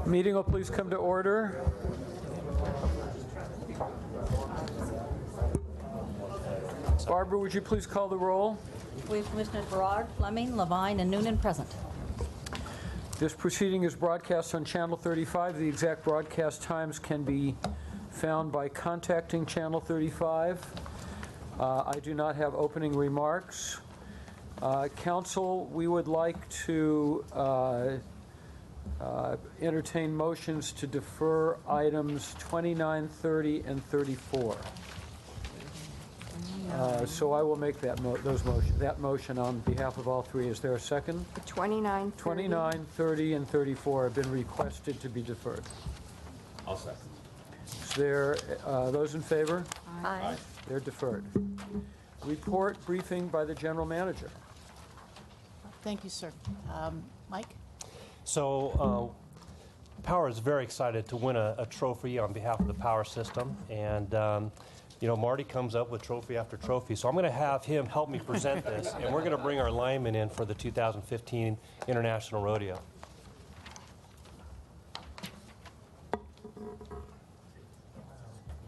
Meeting will please come to order. Barbara, would you please call the roll? We have Commissioners Berard, Fleming, Levine, and Noonan present. This proceeding is broadcast on Channel 35. The exact broadcast times can be found by contacting Channel 35. I do not have opening remarks. Council, we would like to entertain motions to defer items 29, 30, and 34. So I will make that motion on behalf of all three. Is there a second? 29, 30. 29, 30, and 34 have been requested to be deferred. I'll second. Is there those in favor? Aye. They're deferred. Report briefing by the general manager. Thank you, sir. Mike? So Power is very excited to win a trophy on behalf of the Power system, and you know, Marty comes up with trophy after trophy, so I'm going to have him help me present this, and we're going to bring our linemen in for the 2015 International Rodeo.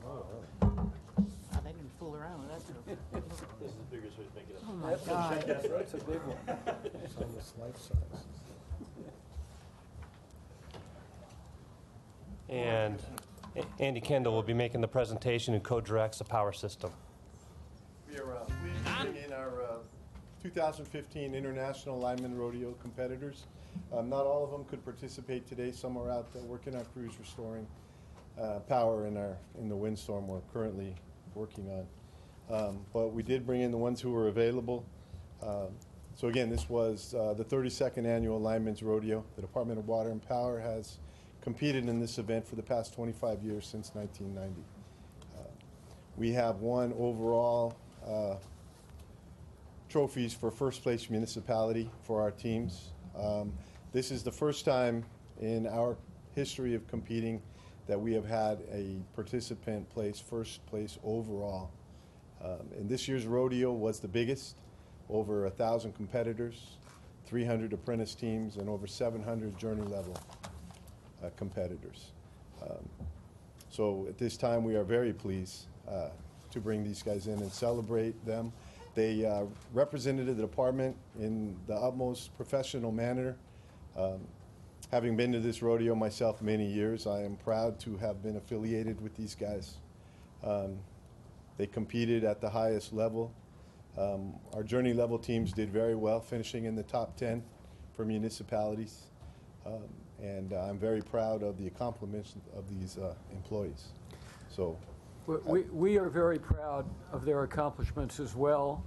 Oh, they didn't fool around with that trophy. This is the biggest way to make it up. Oh, my God. That's right. It's a big one. It's almost life size. And Andy Kendall will be making the presentation and co-directs the Power system. We are pleased to bring in our 2015 International Lineman Rodeo competitors. Not all of them could participate today. Some are out working our crews restoring power in the windstorm we're currently working on. But we did bring in the ones who were available. So again, this was the 32nd Annual Lineman's Rodeo. The Department of Water and Power has competed in this event for the past 25 years, since 1990. We have won overall trophies for first place municipality for our teams. This is the first time in our history of competing that we have had a participant place first place overall. And this year's rodeo was the biggest, over 1,000 competitors, 300 apprentice teams, and over 700 journey level competitors. So at this time we are very pleased to bring these guys in and celebrate them. They represented the department in the utmost professional manner. Having been to this rodeo myself many years, I am proud to have been affiliated with these guys. They competed at the highest level. Our journey level teams did very well, finishing in the top 10 for municipalities. And I'm very proud of the accomplishments of these employees. So, we are very proud of their accomplishments as well.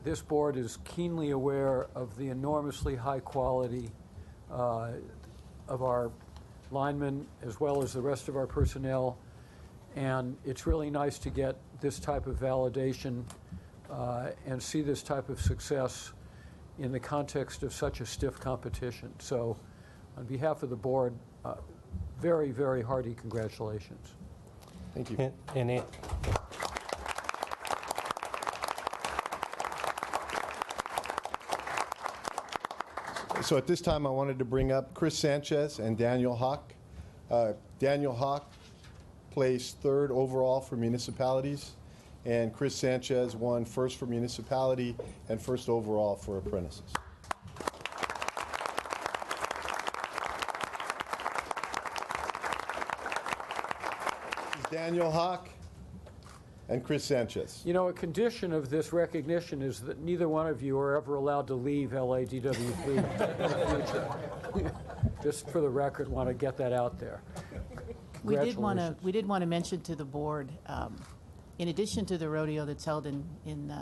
This board is keenly aware of the enormously high quality of our linemen as well as the rest of our personnel, and it's really nice to get this type of validation and see this type of success in the context of such a stiff competition. So on behalf of the board, very, very hearty congratulations. thank you. So at this time, I wanted to bring up Chris Sanchez and Daniel Hawk. Daniel Hawk placed third overall for municipalities, and Chris Sanchez won first for municipality and first overall for apprentices. Daniel Hawk and Chris Sanchez. You know, a condition of this recognition is that neither one of you are ever allowed to leave LADW in the future. Just for the record, want to get that out there. We did want to mention to the board, in addition to the rodeo that's held in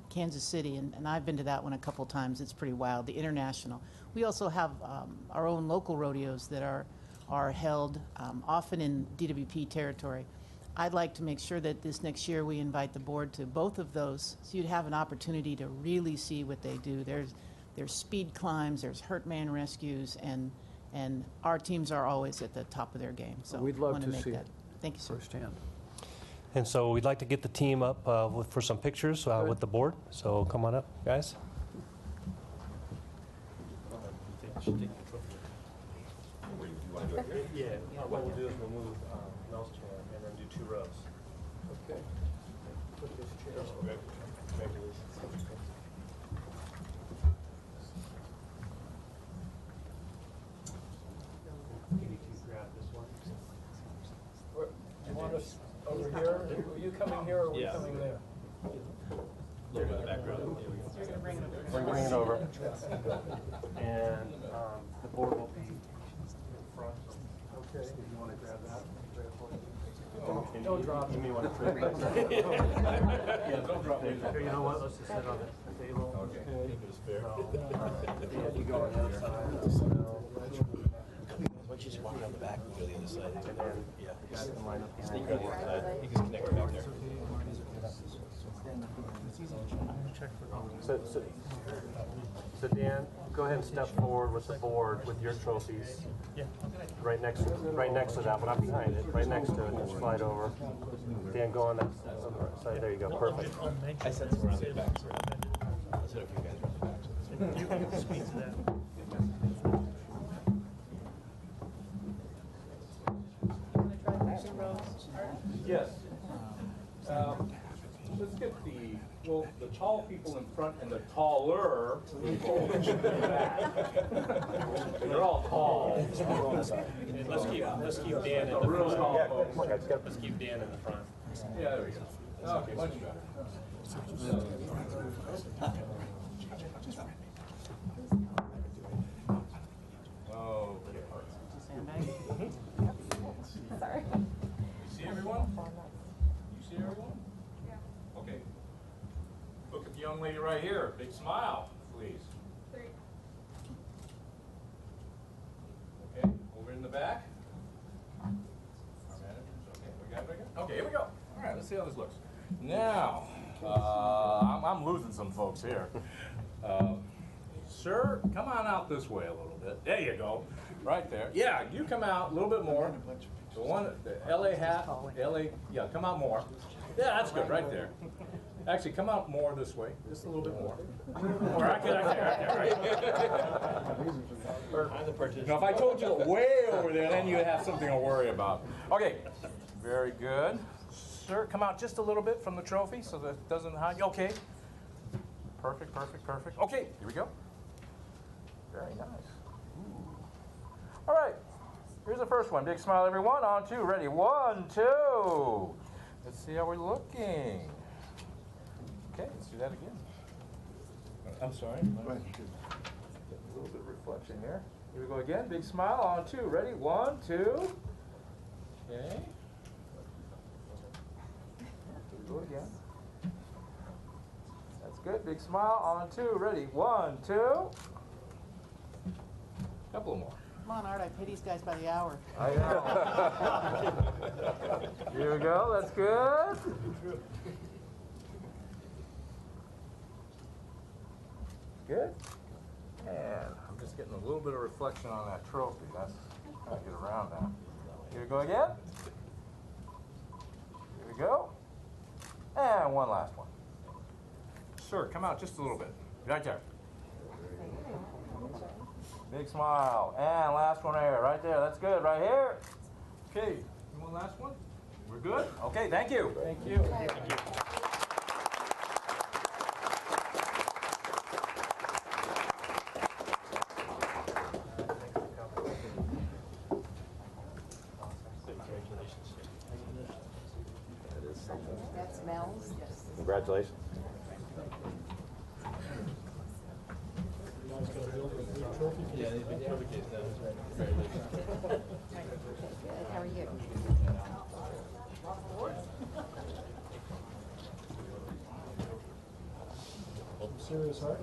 Kansas City, and I've been to that one a couple times, it's pretty wild, the international. We also have our own local rodeos that are held often in DWP territory. I'd like to make sure that this next year we invite the board to both of those, so you'd have an opportunity to really see what they do. There's speed climbs, there's hurt man rescues, and our teams are always at the top of their game. So we'd love to make see that. it. Thank you, sir. Firsthand. And so we'd like to get the team up for some pictures with the board. So come on up, guys. Yeah, what we'll do is we'll move Mel's chair and then do 2 rows. Okay. Put this chair over. Congratulations. Can you two grab this one? You want us over here? Are you coming here or are we coming there? Bring it over. And the board will be in front. Okay. If you want to grab that. Don't drop You it. may want to trip. Yeah, don't drop it. You know what? Let's just sit on the table. Okay. Yeah, you go on the other side. Why don't you just walk around the back and go to the other side? And then, Yeah. guys can line up behind Sneak you. around the other side. You can just connect back there. So Dan, go ahead and step forward with the board with your trophies. Yeah. Right next to that, but not behind it. Right next to it. Just slide over. Dan, go on that side. There you go. Perfect. I said some around the back. I said a few guys around the back. You can speak to that. Yes. Let's get the tall people in front and the taller people in the back. They're all tall. Let's keep Dan in the Real front. tall Yeah, folks. let's keep Dan in the front. Yeah, there we go. Okay, much better. Okay. Sorry. You see everyone? You see everyone? Yeah. Okay. Look at the young lady right here. Big smile, please. 3. Okay, over in the back. Our managers, okay, we got it. Okay, here we go. All right, let's see how this looks. Now, I'm losing some folks here. Sir, come on out this way a little bit. There you go, right there. Yeah, you come out a little bit more. The LA hat, yeah, come out more. Yeah, that's good, right there. Actually, come out more this way, just a little bit more. Right there. Now, if I told you way over there, then you'd have something to worry about. Okay, very good. Sir, come out just a little bit from the trophy so that it doesn't hide you. Okay. Perfect. Okay, here we go. Very nice. Ooh. All right, here's the first one. Big smile, everyone. On 2, ready. 1, 2. Let's see how we're looking. Okay, let's do that again. I'm sorry. Get a little bit of reflection here. Here we go again. Big smile. On 2, ready. 1, 2. Okay. Do it again. That's good. Big smile. On 2. Ready. 1, 2. Couple more. Come on, Art, I pay these guys by the hour. I know. Here we go. That's good. Good. And I'm just getting a little bit of reflection on that trophy. That's how I get around that. Here we go again. Here we go. And one last one. Sir, come out just a little bit. Right there. Big smile. And last one here. Right there. That's good. Right here. Okay. You want last one? We're good? Okay. Thank you. Thank you. That's Mel's. Yes. Congratulations. Good. How are you? Serious heart.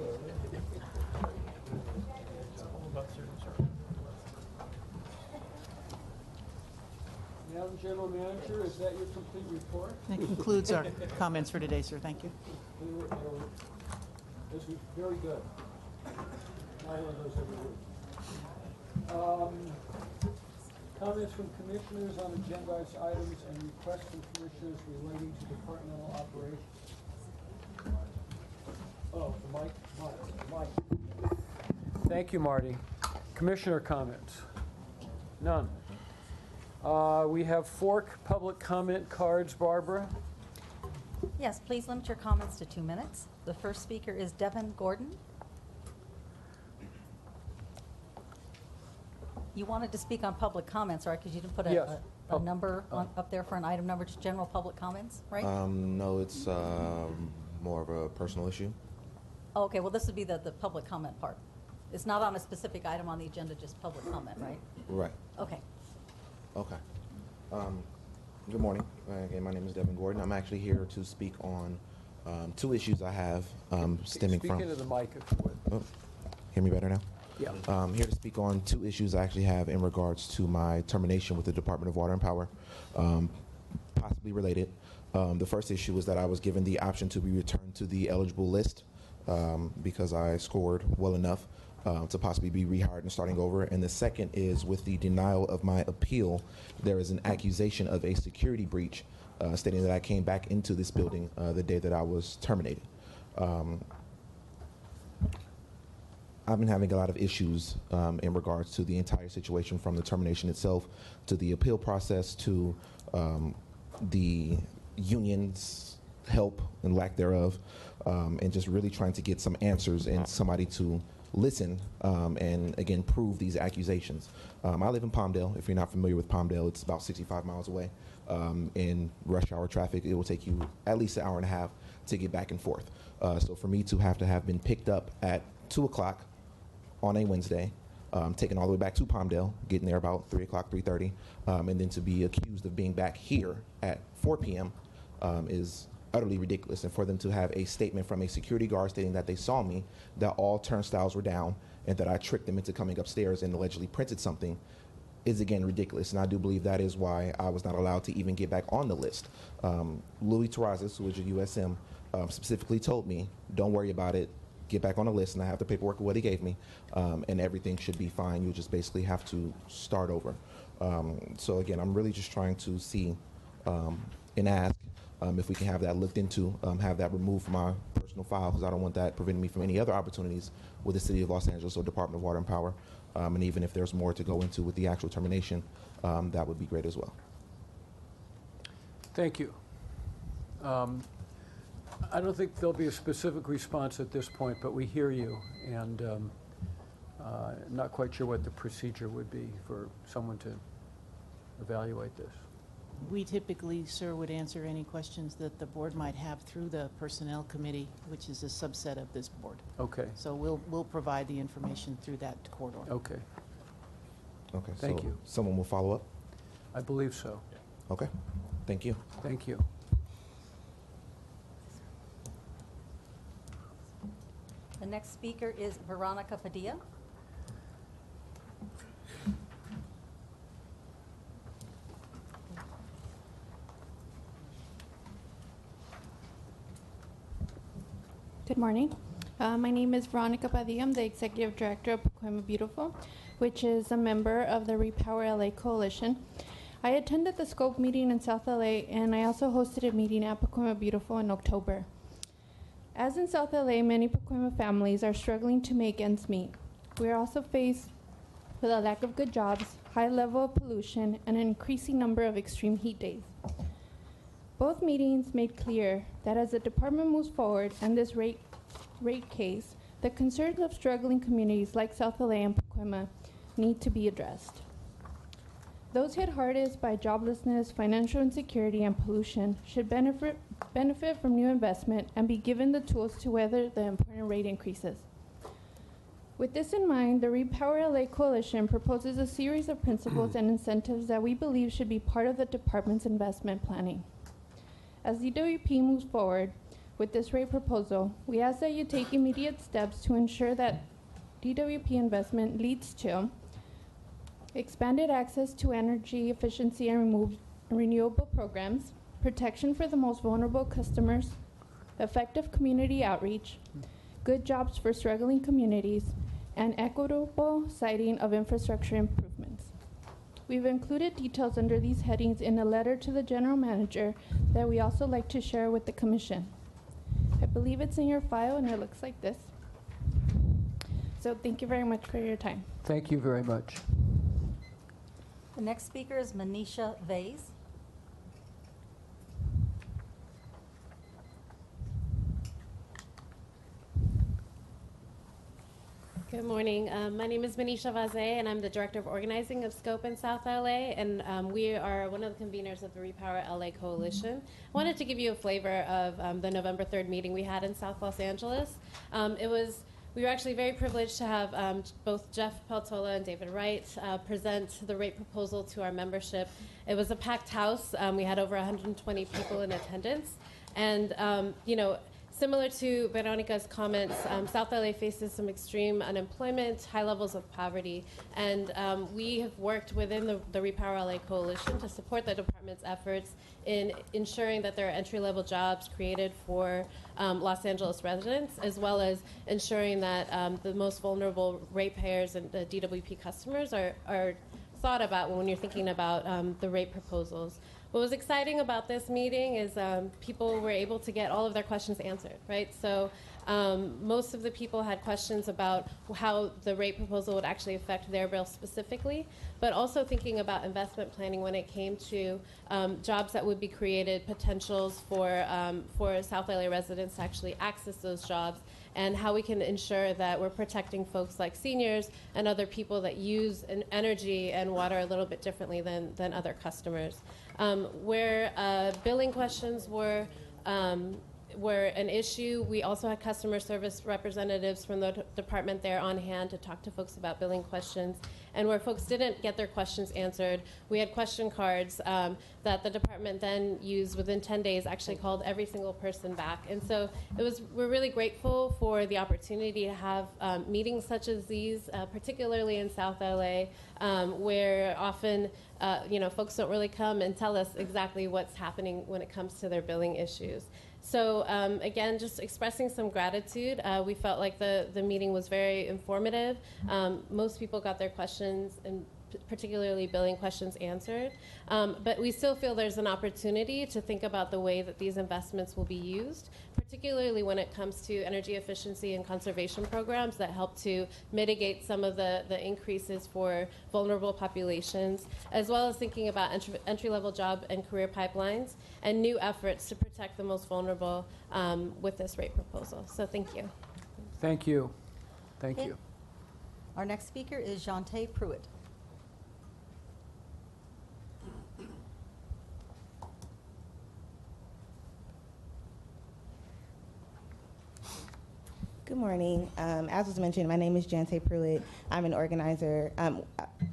Madam General Manager, is that your complete report? That concludes our comments for today, sir. Thank you. This was very good. I learn those every week. Comments from commissioners on agendized items and requests from commissioners relating to departmental operations. Oh, the mic. Thank you, Marty. Commissioner comments? None. We have 4 public comment cards, Barbara. Yes, please limit your comments to 2 minutes. The first speaker is Devin Gordon. You wanted to speak on public comments, right? Because you didn't put Yes. a number up there for an item number, just general public comments, right? No, it's more of a personal issue. Oh, okay, well, this would be the public comment part. It's not on a specific item on the agenda, just public comment, right? Right. Okay. Okay. Good morning. Again, my name is Devin Gordon. I'm actually here to speak on 2 issues I have stemming Speak from. into the mic if you would. Oh, hear me better now? Yeah. Here to speak on 2 issues I actually have in regards to my termination with the Department of Water and Power, possibly related. The first issue is that I was given the option to be returned to the eligible list because I scored well enough to possibly be rehired and starting over. And the second is with the denial of my appeal, there is an accusation of a security breach stating that I came back into this building the day that I was terminated. I've been having a lot of issues in regards to the entire situation, from the termination itself to the appeal process to the union's help and lack thereof, and just really trying to get some answers and somebody to listen and, again, prove these accusations. I live in Palmdale. If you're not familiar with Palmdale, it's about 65 miles away. In rush hour traffic, it will take you at least an hour and a half to get back and forth. So for me to have been picked up at 2 o'clock on a Wednesday, taken all the way back to Palmdale, getting there about 3 o'clock, 3:30, and then to be accused of being back here at 4 p.m. Is utterly ridiculous. And for them to have a statement from a security guard stating that they saw me, that all turnstiles were down, and that I tricked them into coming upstairs and allegedly printed something is, again, ridiculous. And I do believe that is why I was not allowed to even get back on the list. Louis Terrazas, who is your USM, specifically told me, don't worry about it, get back on the list, and I have the paperwork of what he gave me, and everything should be fine. You just basically have to start over. So again, I'm really just trying to see and ask if we can have that looked into, have that removed from my personal file, because I don't want that preventing me from any other opportunities with the City of Los Angeles or Department of Water and Power. And even if there's more to go into with the actual termination, that would be great as well. Thank you. I don't think there'll be a specific response at this point, but we hear you, and I'm not quite sure what the procedure would be for someone to evaluate this. We typically, sir, would answer any questions that the board might have through the Personnel Committee, which is a subset of this board. Okay. So we'll provide the information through that corridor. Okay. Okay. Thank so you. Someone will follow up? I believe so. Okay. Thank you. Thank you. The next speaker is Veronica Padilla. Good morning. My name is Veronica Padilla. I'm the Executive Director of Pacoima Beautiful, which is a member of the Repower LA Coalition. I attended the SCOPE meeting in South LA, and I also hosted a meeting at Pacoima Beautiful in October. As in South LA, many Pacoima families are struggling to make ends meet. We are also faced with a lack of good jobs, high level of pollution, and an increasing number of extreme heat days. Both meetings made clear that as the department moves forward and this rate case, the concerns of struggling communities like South LA and Pacoima need to be addressed. Those hit hardest by joblessness, financial insecurity, and pollution should benefit from new investment and be given the tools to weather the important rate increases. With this in mind, the Repower LA Coalition proposes a series of principles and incentives that we believe should be part of the department's investment planning. As DWP moves forward with this rate proposal, we ask that you take immediate steps to ensure that DWP investment leads to expanded access to energy efficiency and renewable programs, protection for the most vulnerable customers, effective community outreach, good jobs for struggling communities, and equitable siting of infrastructure improvements. We've included details under these headings in a letter to the General Manager that we also like to share with the Commission. I believe it's in your file, and it looks like this. So thank you very much for your time. Thank you very much. The next speaker is Manisha Vase. Good morning. My name is Manisha Vase, and I'm the Director of Organizing of SCOPE in South LA, and we are one of the conveners of the Repower LA Coalition. I wanted to give you a flavor of the November 3rd meeting we had in South Los Angeles. We were actually very privileged to have both Jeff Peltola and David Wright present the rate proposal to our membership. It was a packed house. We had over 120 people in attendance, and similar to Veronica's comments, South LA faces some extreme unemployment, high levels of poverty, and we have worked within the Repower LA Coalition to support the department's efforts in ensuring that there are entry-level jobs created for Los Angeles residents, as well as ensuring that the most vulnerable ratepayers and the DWP customers are thought about when you're thinking about the rate proposals. What was exciting about this meeting is people were able to get all of their questions answered, right? So most of the people had questions about how the rate proposal would actually affect their bill specifically, but also thinking about investment planning when it came to jobs that would be created, potentials for South LA residents to actually access those jobs, and how we can ensure that we're protecting folks like seniors and other people that use energy and water a little bit differently than other customers. Where billing questions were an issue, we also had customer service representatives from the department there on hand to talk to folks about billing questions. And where folks didn't get their questions answered, we had question cards that the department then used within 10 days, actually called every single person back. And so we're really grateful for the opportunity to have meetings such as these, particularly in South LA, where often folks don't really come and tell us exactly what's happening when it comes to their billing issues. So again, just expressing some gratitude. We felt like the meeting was very informative. Most people got their questions, and particularly billing questions, answered. But we still feel there's an opportunity to think about the way that these investments will be used, particularly when it comes to energy efficiency and conservation programs that help to mitigate some of the increases for vulnerable populations, as well as thinking about entry-level job and career pipelines and new efforts to protect the most vulnerable with this rate proposal. So thank you. Thank you. Thank Okay. you. Our next speaker is Jante Pruitt. Good morning. As was mentioned, my name is Jante Pruitt. I'm an organizer. I'm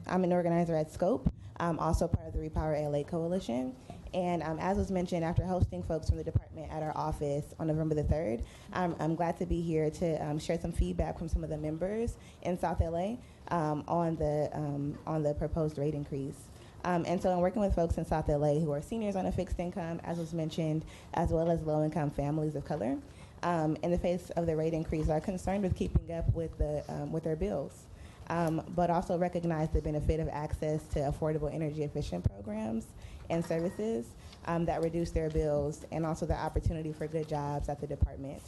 an organizer at SCOPE, also part of the Repower LA Coalition. And as was mentioned, after hosting folks from the department at our office on November the 3rd, I'm glad to be here to share some feedback from some of the members in South LA on the proposed rate increase. And so I'm working with folks in South LA who are seniors on a fixed income, as was mentioned, as well as low-income families of color. In the face of the rate increase, are concerned with keeping up with their bills, but also recognize the benefit of access to affordable energy-efficient programs and services that reduce their bills, and also the opportunity for good jobs at the department.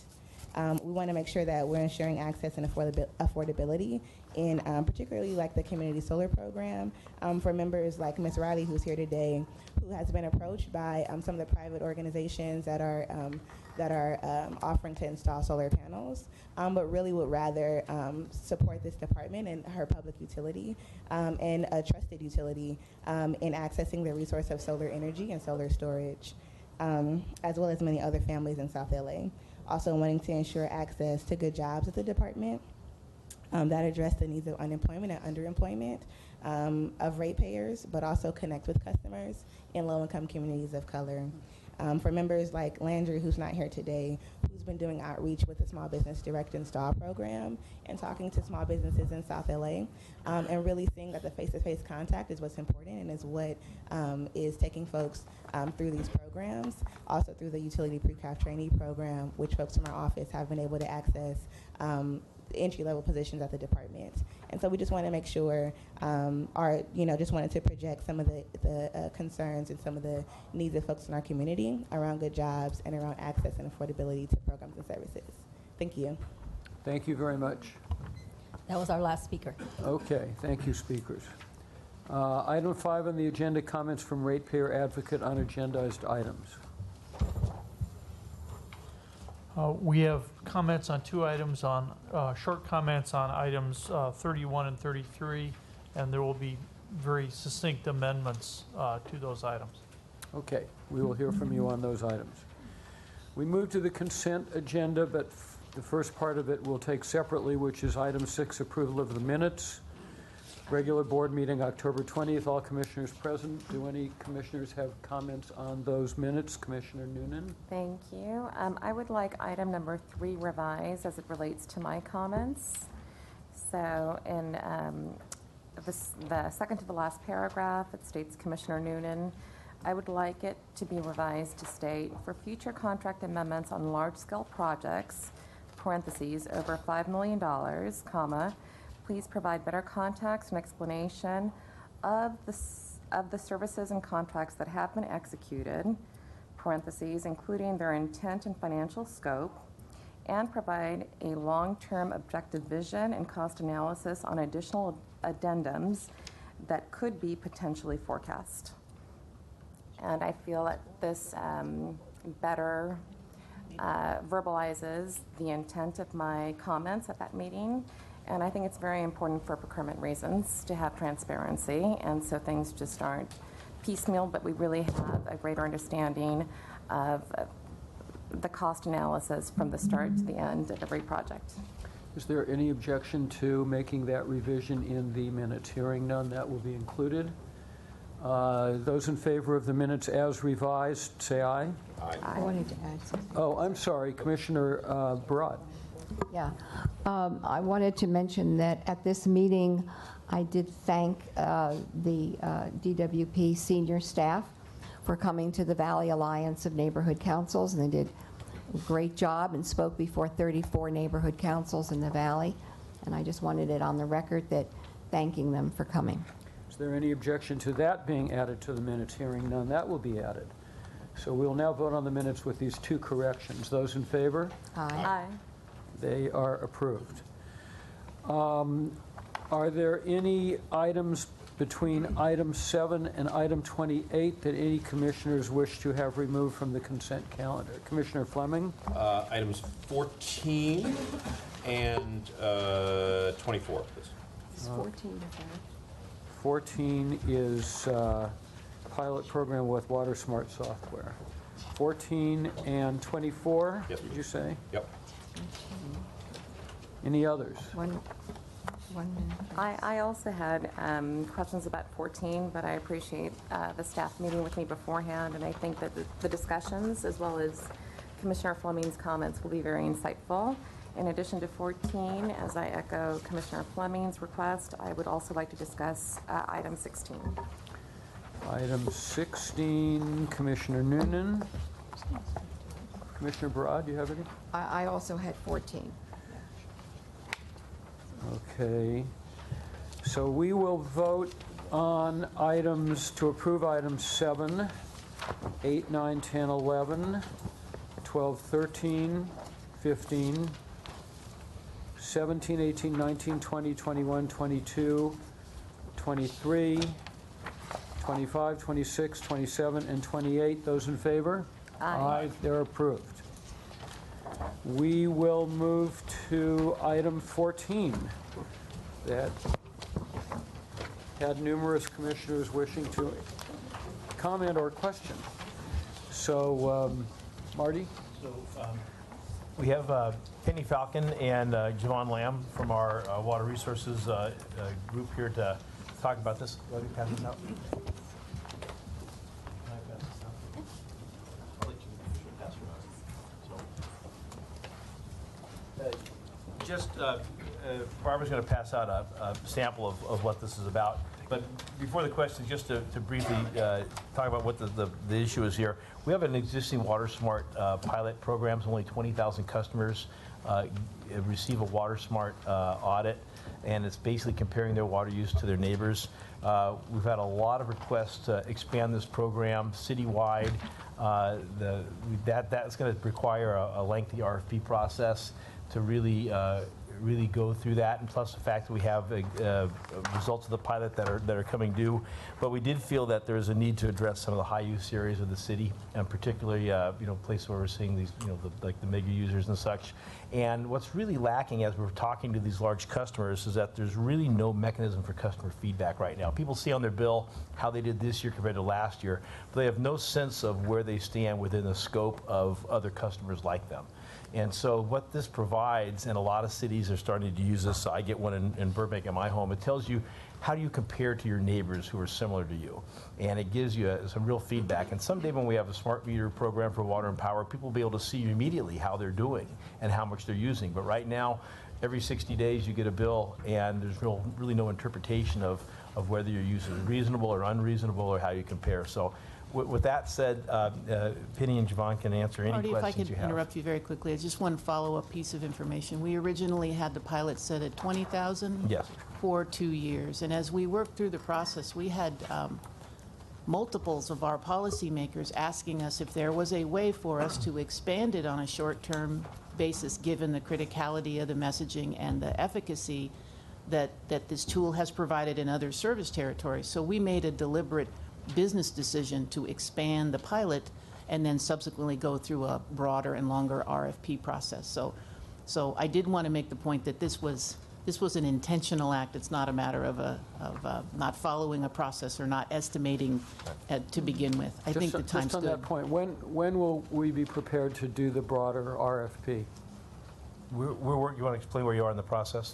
We want to make sure that we're ensuring access and affordability in particularly like the community solar program for members like Ms. Riley, who's here today, who has been approached by some of the private organizations that are offering to install solar panels, but really would rather support this department and her public utility and a trusted utility in accessing the resource of solar energy and solar storage, as well as many other families in South LA. Also wanting to ensure access to good jobs at the department that address the needs of unemployment and underemployment of ratepayers, but also connect with customers in low-income communities of color. For members like Landry, who's not here today, who's been doing outreach with the Small Business Direct Install program and talking to small businesses in South LA, and really seeing that the face-to-face contact is what's important and is what is taking folks through these programs. Also through the Utility Pre-Craft Trainee Program, which folks from our office have been able to access entry-level positions at the department. And so we just want to make sure, just wanted to project some of the concerns and some of the needs of folks in our community around good jobs and around access and affordability to programs and services. Thank you. Thank you very much. That was our last speaker. Okay, thank you, speakers. Item 5 on the agenda, comments from ratepayer advocate on agendized items. We have comments on 2 items short comments on items 31 and 33, and there will be very succinct amendments to those items. Okay, we will hear from you on those items. We move to the consent agenda, but the first part of it we'll take separately, which is item 6, approval of the minutes. Regular board meeting, October 20th, all commissioners present. Do any commissioners have comments on those minutes? Commissioner Noonan? Thank you. I would like item number 3 revised as it relates to my comments. So in the second to the last paragraph, it states Commissioner Noonan. I would like it to be revised to state, for future contract amendments on large-scale projects, parentheses, over $5 million, comma, please provide better context and explanation of the services and contracts that have been executed, parentheses, including their intent and financial scope, and provide a long-term objective vision and cost analysis on additional addendums that could be potentially forecast. And I feel that this better verbalizes the intent of my comments at that meeting. And I think it's very important for procurement reasons to have transparency, and so things just aren't piecemeal, but we really have a greater understanding of the cost analysis from the start to the end of every project. Is there any objection to making that revision in the minutes? Hearing none, that will be included. Those in favor of the minutes as revised, say aye. Aye. I wanted to add something. Oh, I'm sorry, Commissioner Barat. Yeah. I wanted to mention that at this meeting, I did thank the DWP senior staff for coming to the Valley Alliance of Neighborhood Councils, and they did a great job and spoke before 34 neighborhood councils in the Valley. And I just wanted it on the record that thanking them for coming. Is there any objection to that being added to the minutes? Hearing none, that will be added. So we'll now vote on the minutes with these 2 corrections. Those in favor? Aye. Aye. They are approved. Are there any items between item 7 and item 28 that any commissioners wish to have removed from the consent calendar? Commissioner Fleming? Items 14 and 24, please. Is 14 deferred? 14 is pilot program with Water Smart software. 14 and 24, Yes, did please. you say? Yep. Any others? One minute. I also had questions about 14, but I appreciate the staff meeting with me beforehand, and I think that the discussions, as well as Commissioner Fleming's comments, will be very insightful. In addition to 14, as I echo Commissioner Fleming's request, I would also like to discuss item 16. Item 16, Commissioner Noonan. Commissioner Barad, do you have any? I also had 14. Okay. So we will vote on items, to approve items 7, 8, 9, 10, 11, 12, 13, 15, 17, 18, 19, 20, 21, 22, 23, 25, 26, 27, and 28. Those in favor? Aye. They're approved. We will move to item 14 that had numerous commissioners wishing to comment or question. So, Marty? So we have Penny Falcon and Javon Lamb from our Water Resources group here to talk about this. Let me pass this out. Barbara's going to pass out a sample of what this is about. But before the question, just to briefly talk about what the issue is here. We have an existing Water Smart pilot program. Only 20,000 customers receive a Water Smart audit, and it's basically comparing their water use to their neighbors. We've had a lot of requests to expand this program citywide. That's going to require a lengthy RFP process to really really go through that, and plus the fact that we have results of the pilot that are coming due. But we did feel that there's a need to address some of the high-use areas of the city, and particularly, places where we're seeing these, like the mega users and such. And what's really lacking as we're talking to these large customers is that there's really no mechanism for customer feedback right now. People see on their bill how they did this year compared to last year, but they have no sense of where they stand within the scope of other customers like them. And so what this provides, and a lot of cities are starting to use this, so I get one in Burbank at my home, it tells you how do you compare to your neighbors who are similar to you. And it gives you some real feedback. And someday when we have a smart meter program for water and power, people will be able to see immediately how they're doing and how much they're using. But right now, every 60 days you get a bill, and there's really no interpretation of whether your use is reasonable or unreasonable or how you compare. So with that said, Penny and Javon can answer any Marty, questions you if I could have. interrupt you very quickly, I just one follow-up piece of information. We originally had the pilot set at 20,000 Yes. for 2 years, and as we worked through the process, we had multiples of our policymakers asking us if there was a way for us to expand it on a short-term basis, given the criticality of the messaging and the efficacy that this tool has provided in other service territories. So we made a deliberate business decision to expand the pilot and then subsequently go through a broader and longer RFP process. So I did want to make the point that this was an intentional act. It's not a matter of not following a process or not estimating to begin with. I think the time's Just on good. that point, when will we be prepared to do the broader RFP? You want to explain where you are in the process?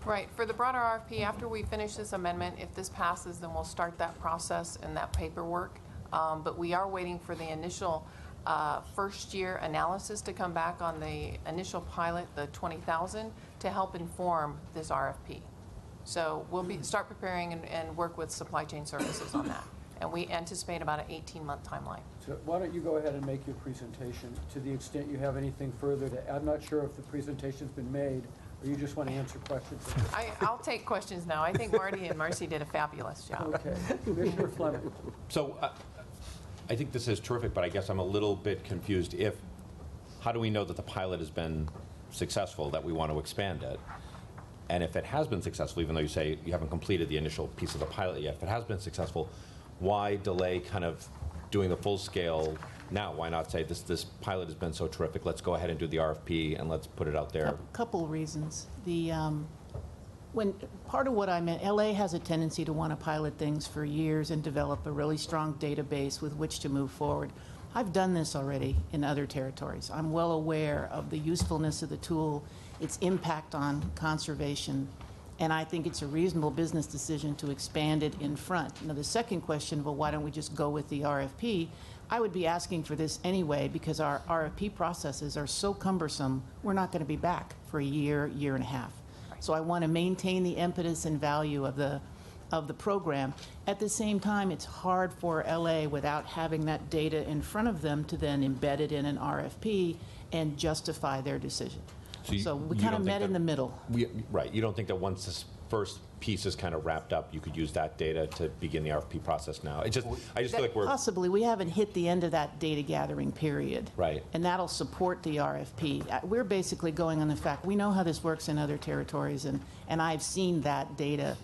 Right. For the broader RFP, after we finish this amendment, if this passes, then we'll start that process and that paperwork. But we are waiting for the initial first-year analysis to come back on the initial pilot, the 20,000, to help inform this RFP. So we'll start preparing and work with supply chain services on that. And we anticipate about an 18-month timeline. So why don't you go ahead and make your presentation to the extent you have anything further to, I'm not sure if the presentation's been made, or you just want to answer questions. I'll take questions now. I think Marty and Marcy did a fabulous job. Okay. Commissioner Fleming. So I think this is terrific, but I guess I'm a little bit confused. How do we know that the pilot has been successful, that we want to expand it? And if it has been successful, even though you say you haven't completed the initial piece of the pilot yet, if it has been successful, why delay kind of doing the full scale now? Why not say this pilot has been so terrific, let's go ahead and do the RFP and let's put it out there? A couple reasons. When part of what I meant, LA has a tendency to want to pilot things for years and develop a really strong database with which to move forward. I've done this already in other territories. I'm well aware of the usefulness of the tool, its impact on conservation, and I think it's a reasonable business decision to expand it in front. Now, the second question, well, why don't we just go with the RFP? I would be asking for this anyway because our RFP processes are so cumbersome, we're not going to be back for a year, year and a half. So I want to maintain the impetus and value of the program. At the same time, it's hard for LA without having that data in front of them to then embed it in an RFP and justify their decision. So we kind of met in the middle. Right. You don't think that once this first piece is kind of wrapped up, you could use that data to begin the RFP process now? I just feel like we're... Possibly. We haven't hit the end of that data gathering period. Right. And that'll support the RFP. We're basically going on the fact we know how this works in other territories, and I've seen that data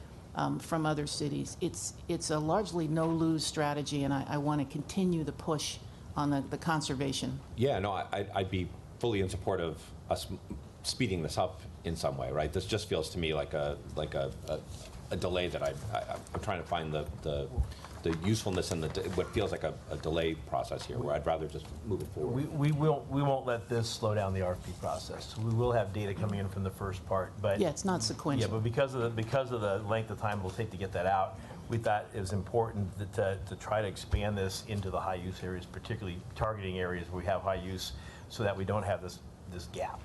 from other cities. It's a largely no-lose strategy, and I want to continue the push on the conservation. Yeah, no, I'd be fully in support of us speeding this up in some way, right? This just feels to me like a delay that I'm trying to find the usefulness and what feels like a delay process here, where I'd rather just move it forward. We won't let this slow down the RFP process. We will have data coming in from the first part, but yeah, it's not sequential. Yeah, but because of the length of time it'll take to get that out, we thought it was important to try to expand this into the high use areas, particularly targeting areas where we have high use, so that we don't have this gap.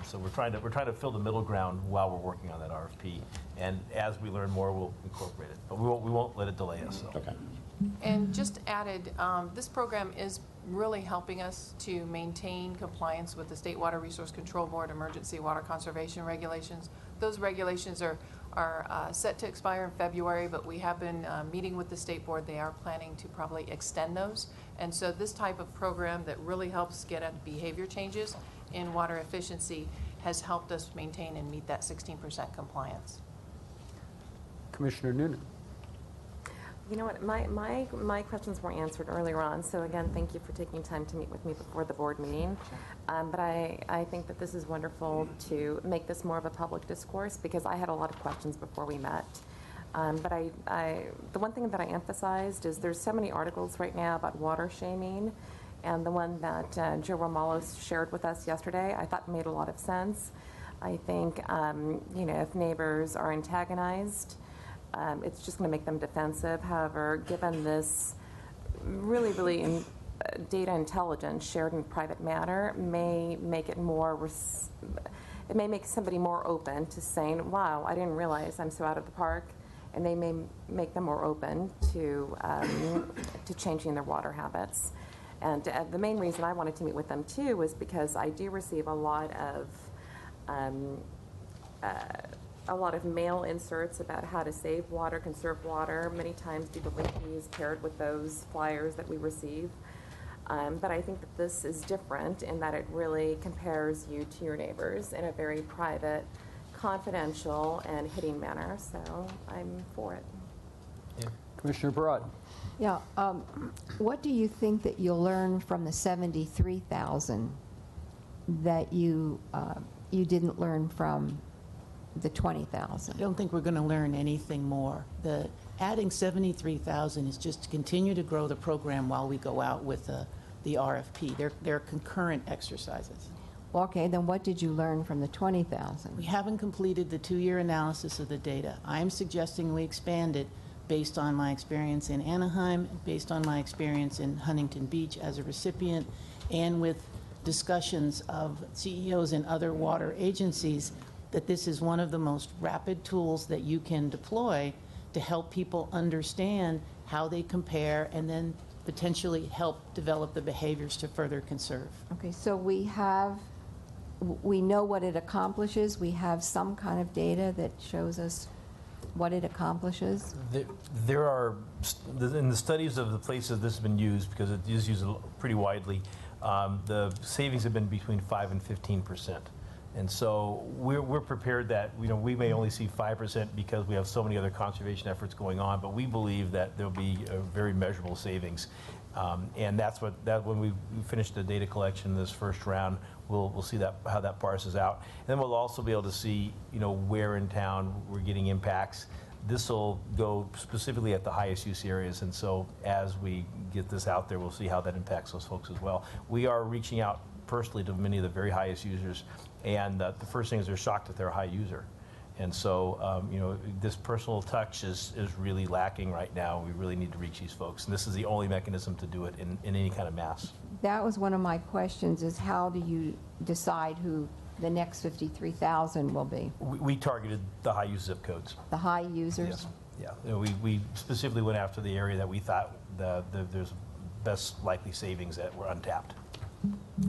So we're trying to fill the middle ground while we're working on that RFP, and as we learn more, we'll incorporate it. But we won't let it delay us. So. Okay. And just added, this program is really helping us to maintain compliance with the State Water Resource Control Board emergency water conservation regulations. Those regulations are set to expire in February, but we have been meeting with the State Board. They are planning to probably extend those. And so this type of program that really helps get at behavior changes in water efficiency has helped us maintain and meet that 16% compliance. Commissioner Noonan. You know what, my questions were answered earlier on, so again, thank you for taking time to meet with me before the board meeting. But I think that this is wonderful to make this more of a public discourse, because I had a lot of questions before we met. But the one thing that I emphasized is there's so many articles right now about water shaming, and the one that Joe Romalo shared with us yesterday, I thought made a lot of sense. I think, you know, if neighbors are antagonized, it's just going to make them defensive. However, given this really data intelligence shared in private manner, may make it more, it may make somebody more open to saying, wow, I didn't realize I'm so out of the park, and they may make them more open to changing their water habits. And the main reason I wanted to meet with them too was because I do receive a lot of mail inserts about how to save water, conserve water. Many times DWP is paired with those flyers that we receive. But I think that this is different in that it really compares you to your neighbors in a very private, confidential, and hitting manner. So I'm for it. Yeah. Commissioner Broad. Yeah. What do you think that you'll learn from the 73,000 that you didn't learn from the 20,000? I don't think we're going to learn anything more. Adding 73,000 is just to continue to grow the program while we go out with the RFP. They're concurrent exercises. Well, okay, then what did you learn from the 20,000? We haven't completed the 2-year analysis of the data. I'm suggesting we expand it based on my experience in Anaheim, based on my experience in Huntington Beach as a recipient, and with discussions of CEOs in other water agencies, that this is one of the most rapid tools that you can deploy to help people understand how they compare and then potentially help develop the behaviors to further conserve. Okay, so we know what it accomplishes. We have some kind of data that shows us what it accomplishes. There are, in the studies of the places this has been used, because it is used pretty widely, the savings have been between 5 and 15%. And so we're prepared that, you know, we may only see 5% because we have so many other conservation efforts going on, but we believe that there'll be a very measurable savings. And that's when we finish the data collection this first round, we'll see how that parses out. And then we'll also be able to see, you know, where in town we're getting impacts. This will go specifically at the highest use areas, and so as we get this out there, we'll see how that impacts those folks as well. We are reaching out personally to many of the very highest users, and the first thing is they're shocked that they're a high user. And so, you know, this personal touch is really lacking right now. We really need to reach these folks, and this is the only mechanism to do it in any kind of mass. That was one of my questions, is how do you decide who the next 53,000 will be? We targeted the high use zip codes. The high users? Yes. Yeah. You know, we specifically went after the area that we thought there's best likely savings that were untapped.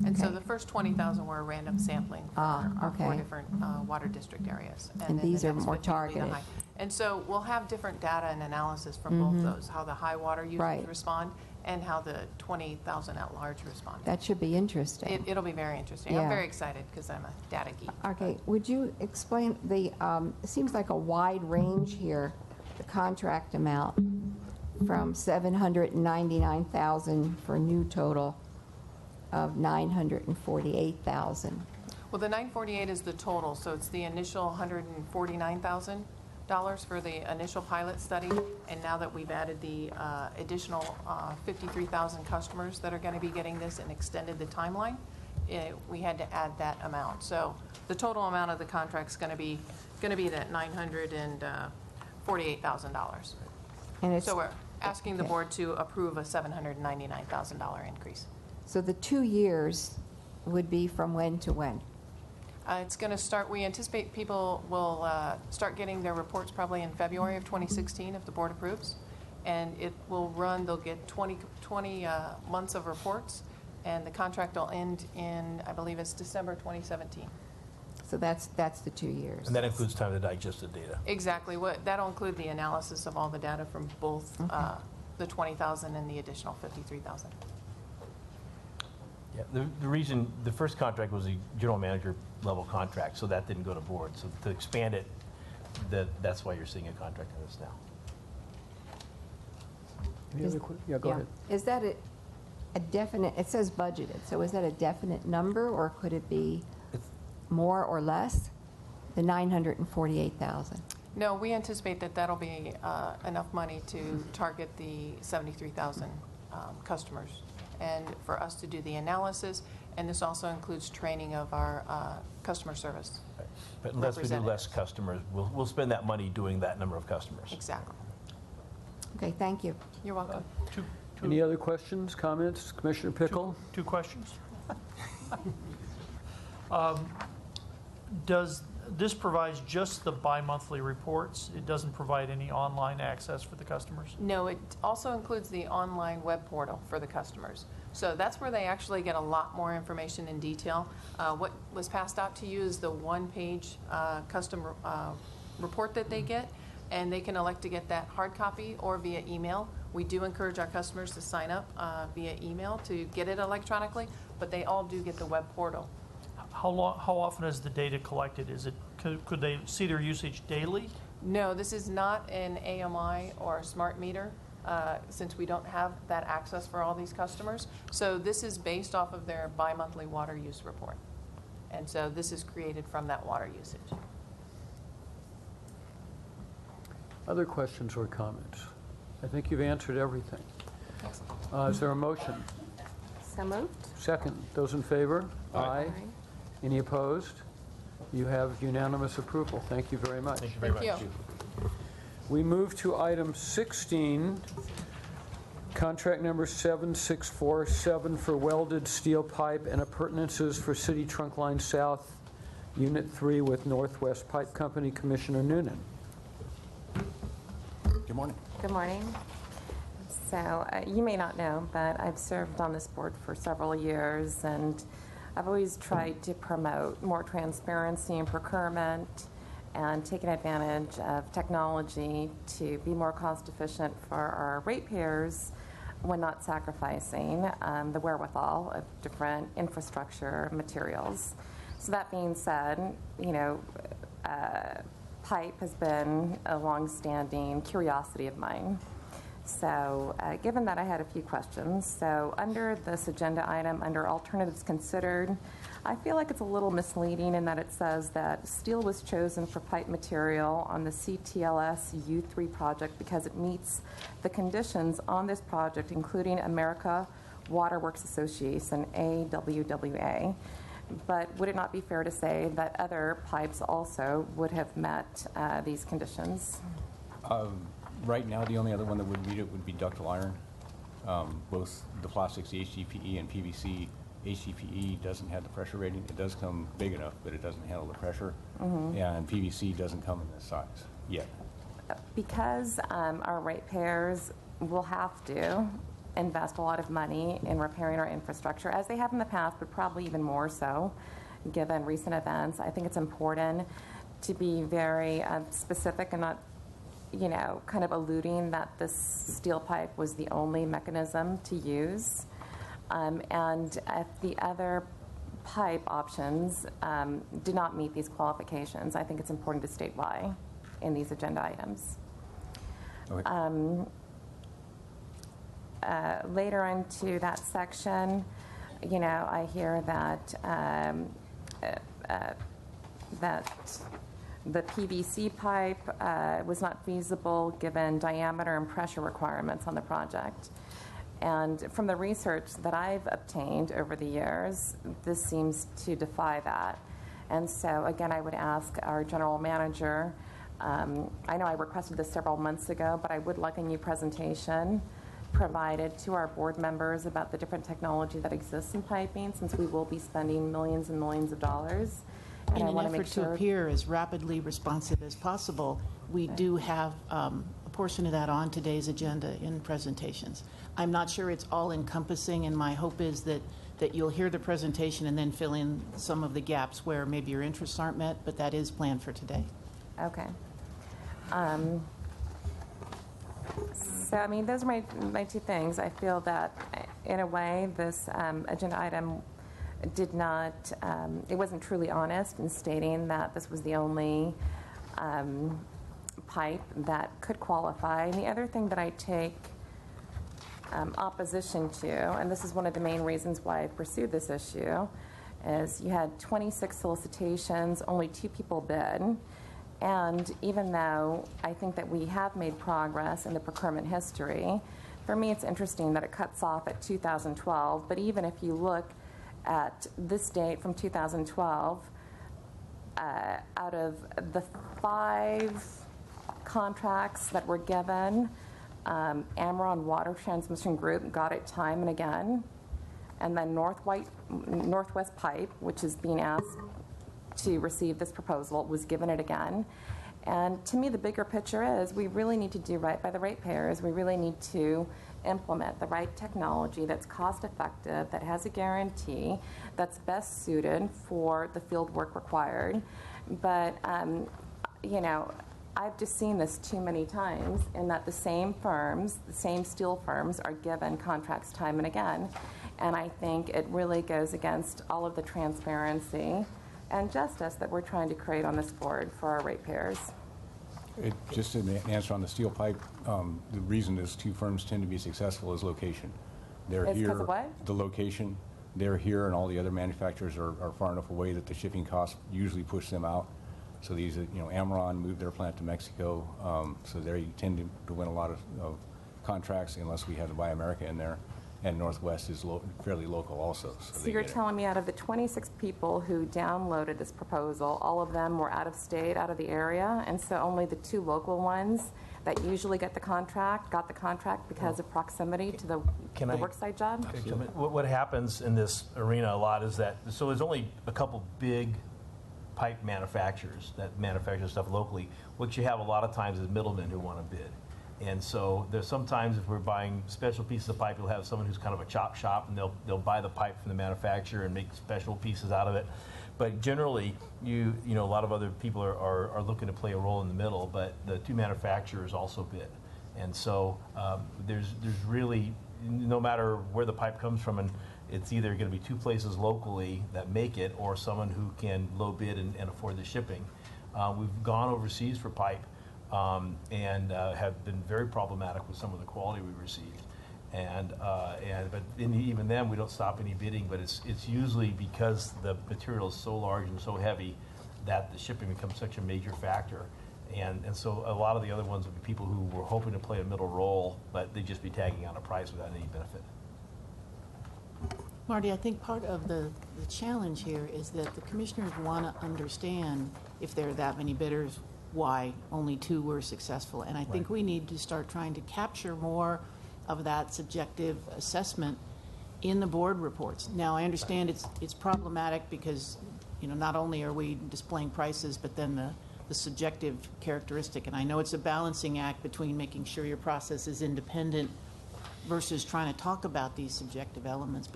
And so the first 20,000 were a random sampling for our 4 okay. different water district areas. And then these the are next more 50 will be the targeted. high. And so we'll have different data and analysis from both those, how the high water users Right. respond and how the 20,000 at large respond. That should be interesting. It'll be very interesting. Yeah. I'm very excited because I'm a data geek. Okay, would you explain it seems like a wide range here, the contract amount from 799,000 for a new total of 948,000. Well, the 948 is the total, so it's the initial $149,000 for the initial pilot study, and now that we've added the additional 53,000 customers that are going to be getting this and extended the timeline, we had to add that amount. So the total amount of the contract is going to be that $948,000. And So we're asking the board to approve a $799,000 increase. So the 2 years would be from when to when? It's going to start, we anticipate people will start getting their reports probably in February of 2016 if the board approves. And it will run, they'll get 20 months of reports, and the contract will end in, I believe it's December 2017. So that's the 2 years. And that includes time to digest the data. Exactly. That'll include the analysis of all the data from both the 20,000 and the additional 53,000. Yeah, the reason, the first contract was a general manager level contract, so that didn't go to board. So to expand it, that's why you're seeing a contract on this now. Any other yeah, go ahead. Is that a definite, it says budgeted, so is that a definite number, or could it be more or less? The 948,000? No, we anticipate that that'll be enough money to target the 73,000 customers, and for us to do the analysis, and this also includes training of our customer service. Right. But unless we do less customers, we'll spend that money doing that number of customers. Exactly. Okay, thank you. You're welcome. Any other questions, comments? Commissioner Pickle? Two questions. Does this provides just the bi-monthly reports? It doesn't provide any online access for the customers? No, it also includes the online web portal for the customers. So that's where they actually get a lot more information in detail. What was passed out to you is the one-page custom report that they get, and they can elect to get that hard copy or via email. We do encourage our customers to sign up via email to get it electronically, but they all do get the web portal. How often is the data collected? Could they see their usage daily? No, this is not an AMI or a smart meter, since we don't have that access for all these customers. So this is based off of their bi-monthly water use report. And so this is created from that water usage. Other questions or comments? I think you've answered everything. Is there a motion? So moved. Second. Those in favor? Aye. Any opposed? You have unanimous approval. Thank you very much. Thank you very much. Thank you. We move to item 16, contract number 7647 for welded steel pipe and appurtenances for City Trunk Line South, Unit 3 with Northwest Pipe Company. Commissioner Noonan. Good morning. Good morning. So you may not know, but I've served on this board for several years, and I've always tried to promote more transparency in procurement and taken advantage of technology to be more cost efficient for our ratepayers when not sacrificing the wherewithal of different infrastructure materials. So that being said, you know, pipe has been a long-standing curiosity of mine. So given that, I had a few questions. So under this agenda item, under alternatives considered, I feel like it's a little misleading in that it says that steel was chosen for pipe material on the CTLS U3 project because it meets the conditions on this project, including America Water Works Association, AWWA. But would it not be fair to say that other pipes also would have met these conditions? Right now, the only other one that would meet it would be ductile iron. Both the plastics, the HDPE and PVC. HDPE doesn't have the pressure rating. It does come big enough, but it doesn't handle the pressure. And PVC doesn't come in this size yet. Because our ratepayers will have to invest a lot of money in repairing our infrastructure, as they have in the past, but probably even more so, given recent events. I think it's important to be very specific and not, you know, kind of alluding that this steel pipe was the only mechanism to use. And the other pipe options did not meet these qualifications. I think it's important to state why in these agenda items. Okay. Later into that section, you know, I hear that that the PVC pipe was not feasible given diameter and pressure requirements on the project. And from the research that I've obtained over the years, this seems to defy that. And so, again, I would ask our general manager, I know I requested this several months ago, but I would like a new presentation provided to our board members about the different technology that exists in piping, since we will be spending millions and millions of dollars. And in I an want to make effort sure to appear as rapidly responsive as possible, we do have a portion of that on today's agenda in presentations. I'm not sure it's all encompassing, and my hope is that you'll hear the presentation and then fill in some of the gaps where maybe your interests aren't met, but that is planned for today. Okay. So, I mean, those are my two things. I feel that in a way, this agenda item did not, it wasn't truly honest in stating that this was the only pipe that could qualify. And the other thing that I take opposition to, and this is one of the main reasons why I pursued this issue, is you had 26 solicitations, only 2 people bid. And even though I think that we have made progress in the procurement history, for me it's interesting that it cuts off at 2012, but even if you look at this date from 2012, out of the 5 contracts that were given, Amron Water Transmission Group got it time and again, and then Northwest Pipe, which is being asked to receive this proposal, was given it again. And to me, the bigger picture is we really need to do right by the ratepayers. We really need to implement the right technology that's cost effective, that has a guarantee, that's best suited for the field work required. But, you know, I've just seen this too many times in that the same firms, the same steel firms, are given contracts time and again. And I think it really goes against all of the transparency and justice that we're trying to create on this board for our ratepayers. Just an answer on the steel pipe, the reason those 2 firms tend to be successful is location. They're It's here. 'cause of what? The location. They're here, and all the other manufacturers are far enough away that the shipping costs usually push them out. So these, you know, Amron moved their plant to Mexico, so they tend to win a lot of contracts unless we have the Buy America in there. And Northwest is fairly local also. So you're telling me out of the 26 people who downloaded this proposal, all of them were out of state, out of the area, and so only the 2 local ones that usually get the contract got the contract because of proximity to the worksite job? What happens in this arena a lot is that, so there's only a couple big pipe manufacturers that manufacture stuff locally. What you have a lot of times is middlemen who want to bid. And so there's sometimes if we're buying special pieces of pipe, you'll have someone who's kind of a chop shop, and they'll buy the pipe from the manufacturer and make special pieces out of it. But generally, you know, a lot of other people are looking to play a role in the middle, but the 2 manufacturers also bid. And so there's really, no matter where the pipe comes from, and it's either going to be 2 places locally that make it or someone who can low bid and afford the shipping. We've gone overseas for pipe. And have been very problematic with some of the quality we received, but even then we don't stop any bidding. But it's usually because the material is so large and so heavy that the shipping becomes such a major factor, and so a lot of the other ones would be people who were hoping to play a middle role, but they'd just be tagging on a price without any benefit. Marty, I think part of the challenge here is that the commissioners want to understand if there are that many bidders, why only 2 were successful. And I think we need to start trying to capture more of that subjective assessment in the board reports. Now, I understand it's problematic because, you know, not only are we displaying prices, but then the subjective characteristic. And I know it's a balancing act between making sure your process is independent versus trying to talk about these subjective elements.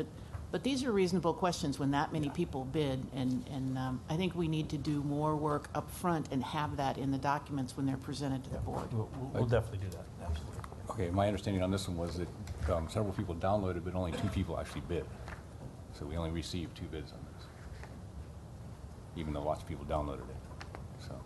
But these are reasonable questions when that many people bid, and I think we need to do more work up front and have that in the documents when they're presented to the board. We'll definitely do that, absolutely. Okay, my understanding on this one was that several people downloaded, but only 2 people actually bid. So we only received 2 bids on this, even though lots of people downloaded it. So,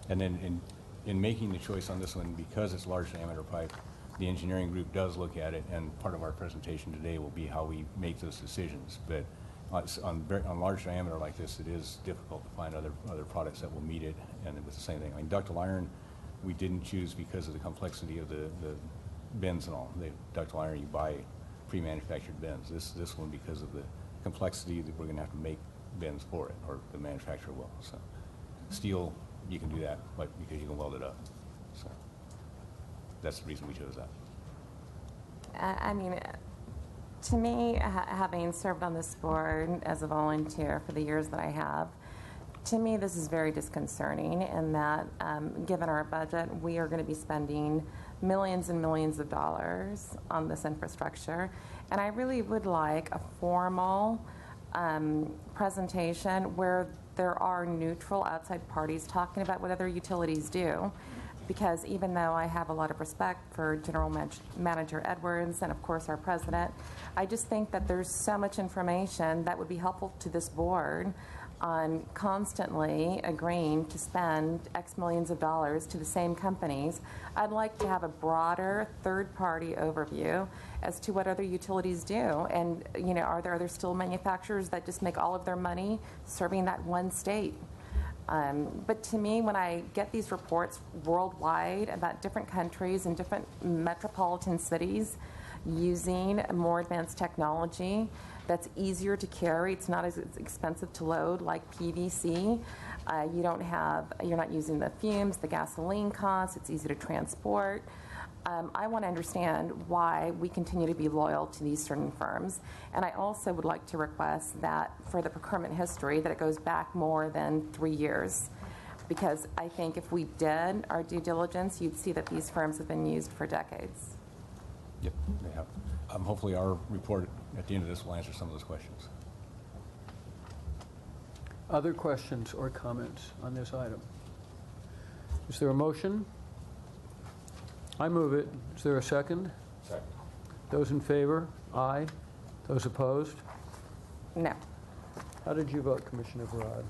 and then in making the choice on this one, because it's large diameter pipe, the engineering group does look at it, and part of our presentation today will be how we make those decisions. But on large diameter like this, it is difficult to find other products that will meet it, and it was the same thing. I mean, ductile iron, we didn't choose because of the complexity of the bends and all. Ductile iron, you buy pre-manufactured bends. This one, because of the complexity, that we're going to have to make bends for it, or the manufacturer will. So steel, you can do that, but because you can weld it up. So that's the reason we chose that. I mean, to me, having served on this board as a volunteer for the years that I have, to me this is very disconcerting in that, given our budget, we are going to be spending millions and millions of dollars on this infrastructure. And I really would like a formal presentation where there are neutral outside parties talking about what other utilities do. because even though I have a lot of respect for General Manager Edwards and, of course, our president, I just think that there's so much information that would be helpful to this board on constantly agreeing to spend X millions of dollars to the same companies. I'd like to have a broader third-party overview as to what other utilities do. And, you know, are there other steel manufacturers that just make all of their money serving that one state? But to me, when I get these reports worldwide about different countries and different metropolitan cities using more advanced technology that's easier to carry, it's not as expensive to load like PVC. You're not using the fumes, the gasoline costs, it's easy to transport. I want to understand why we continue to be loyal to these certain firms. And I also would like to request that for the procurement history, that it goes back more than 3 years. Because I think if we did our due diligence, you'd see that these firms have been used for decades. Yep, they have. Hopefully our report at the end of this will answer some of those questions. Other questions or comments on this item? Is there a motion? I move it. Is there a second? Second. Those in favor? Aye. Those opposed? No. How did you vote, Commissioner Barad?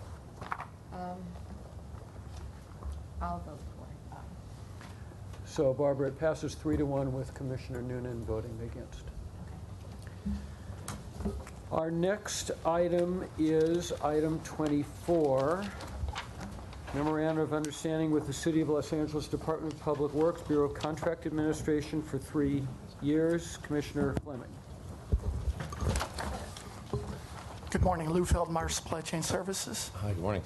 I'll vote for it. So, Barbara, it passes 3-1 with Commissioner Noonan voting against. Our next item is item 24. Memorandum of Understanding with the City of Los Angeles Department of Public Works, Bureau of Contract Administration for 3 years. Commissioner Fleming. Good morning. Lou Feldmeyer, Supply Chain Services. Hi, good morning.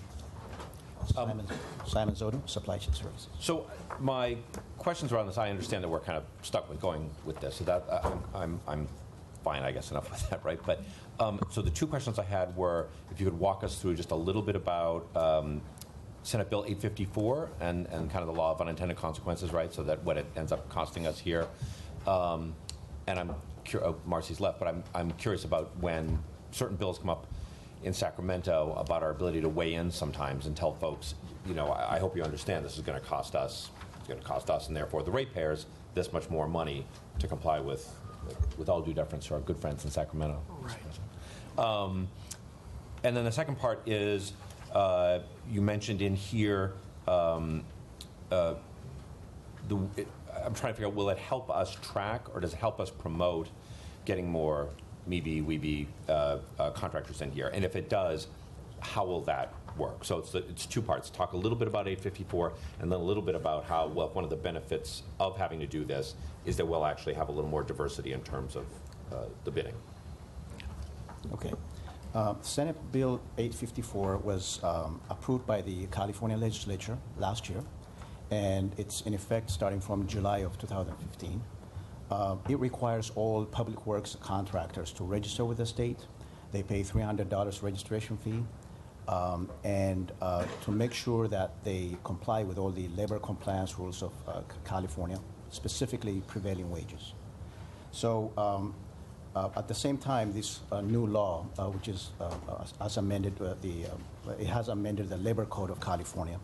Simon Zodo, Supply Chain Services. So my questions around this, I understand that we're kind of stuck with going with this, so that I'm fine, I guess, enough with that, right? But so the two questions I had were, if you could walk us through just a little bit about Senate Bill 854 and kind of the law of unintended consequences, right? So that what it ends up costing us here. And I'm Marcy's left, but I'm curious about when certain bills come up in Sacramento about our ability to weigh in sometimes and tell folks, you know, I hope you understand this is going to cost us. It's going to cost us, and therefore the ratepayers, this much more money to comply with all due deference to our good friends in Sacramento. Right. And then the second part is you mentioned in here I'm trying to figure out, will it help us track or does it help us promote getting more weeby contractors in here? And if it does, how will that work? So it's two parts. Talk a little bit about 854 and then a little bit about how, well, one of the benefits of having to do this is that we'll actually have a little more diversity in terms of the bidding. Okay. Senate Bill 854 was approved by the California legislature last year, and it's in effect starting from July of 2015. It requires all public works contractors to register with the state. They pay $300 registration fee, and to make sure that they comply with all the labor compliance rules of California, specifically prevailing wages. So at the same time, this new law, which is has amended it has amended the Labor Code of California.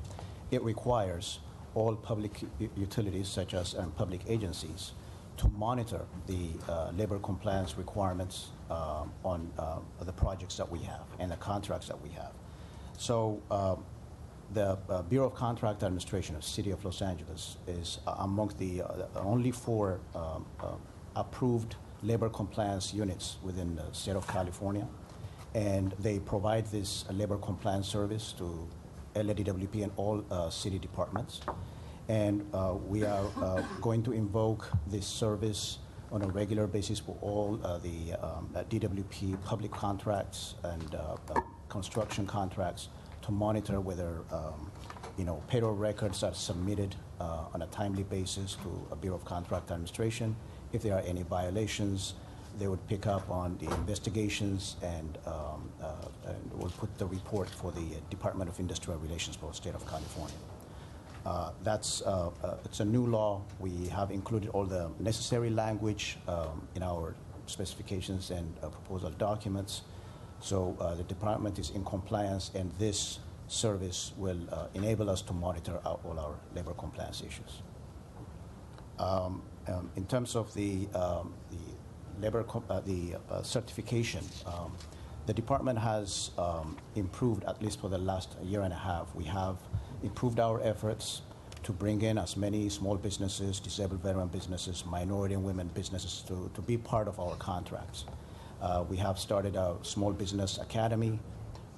It requires all public utilities, such as public agencies, to monitor the labor compliance requirements on the projects that we have and the contracts that we have. So the Bureau of Contract Administration of the City of Los Angeles is among the only 4 approved labor compliance units within the state of California, and they provide this labor compliance service to LADWP and all city departments. And we are going to invoke this service on a regular basis for all the DWP public contracts and construction contracts to monitor whether payroll records are submitted on a timely basis to a Bureau of Contract Administration. If there are any violations, they would pick up on the investigations and will put the report for the Department of Industrial Relations for the state of California. It's a new law. We have included all the necessary language in our specifications and proposal documents. So the department is in compliance, and this service will enable us to monitor all our labor compliance issues. In terms of the certification, the department has improved, at least for the last year and a half. We have improved our efforts to bring in as many small businesses, disabled veteran businesses, minority and women businesses to be part of our contracts. We have started a small business academy.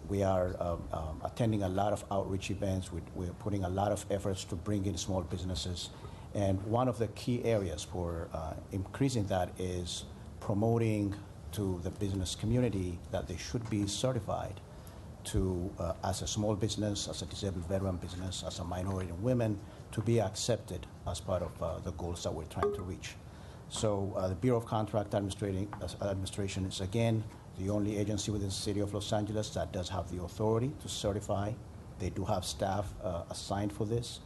We are attending a lot of outreach events. We're putting a lot of efforts to bring in small businesses. And one of the key areas for increasing that is promoting to the business community that they should be certified to, as a small business, as a disabled veteran business, as a minority and women, to be accepted as part of the goals that we're trying to reach. So the Bureau of Contract Administration is, again, the only agency within the city of Los Angeles that does have the authority to certify. They do have staff assigned for this.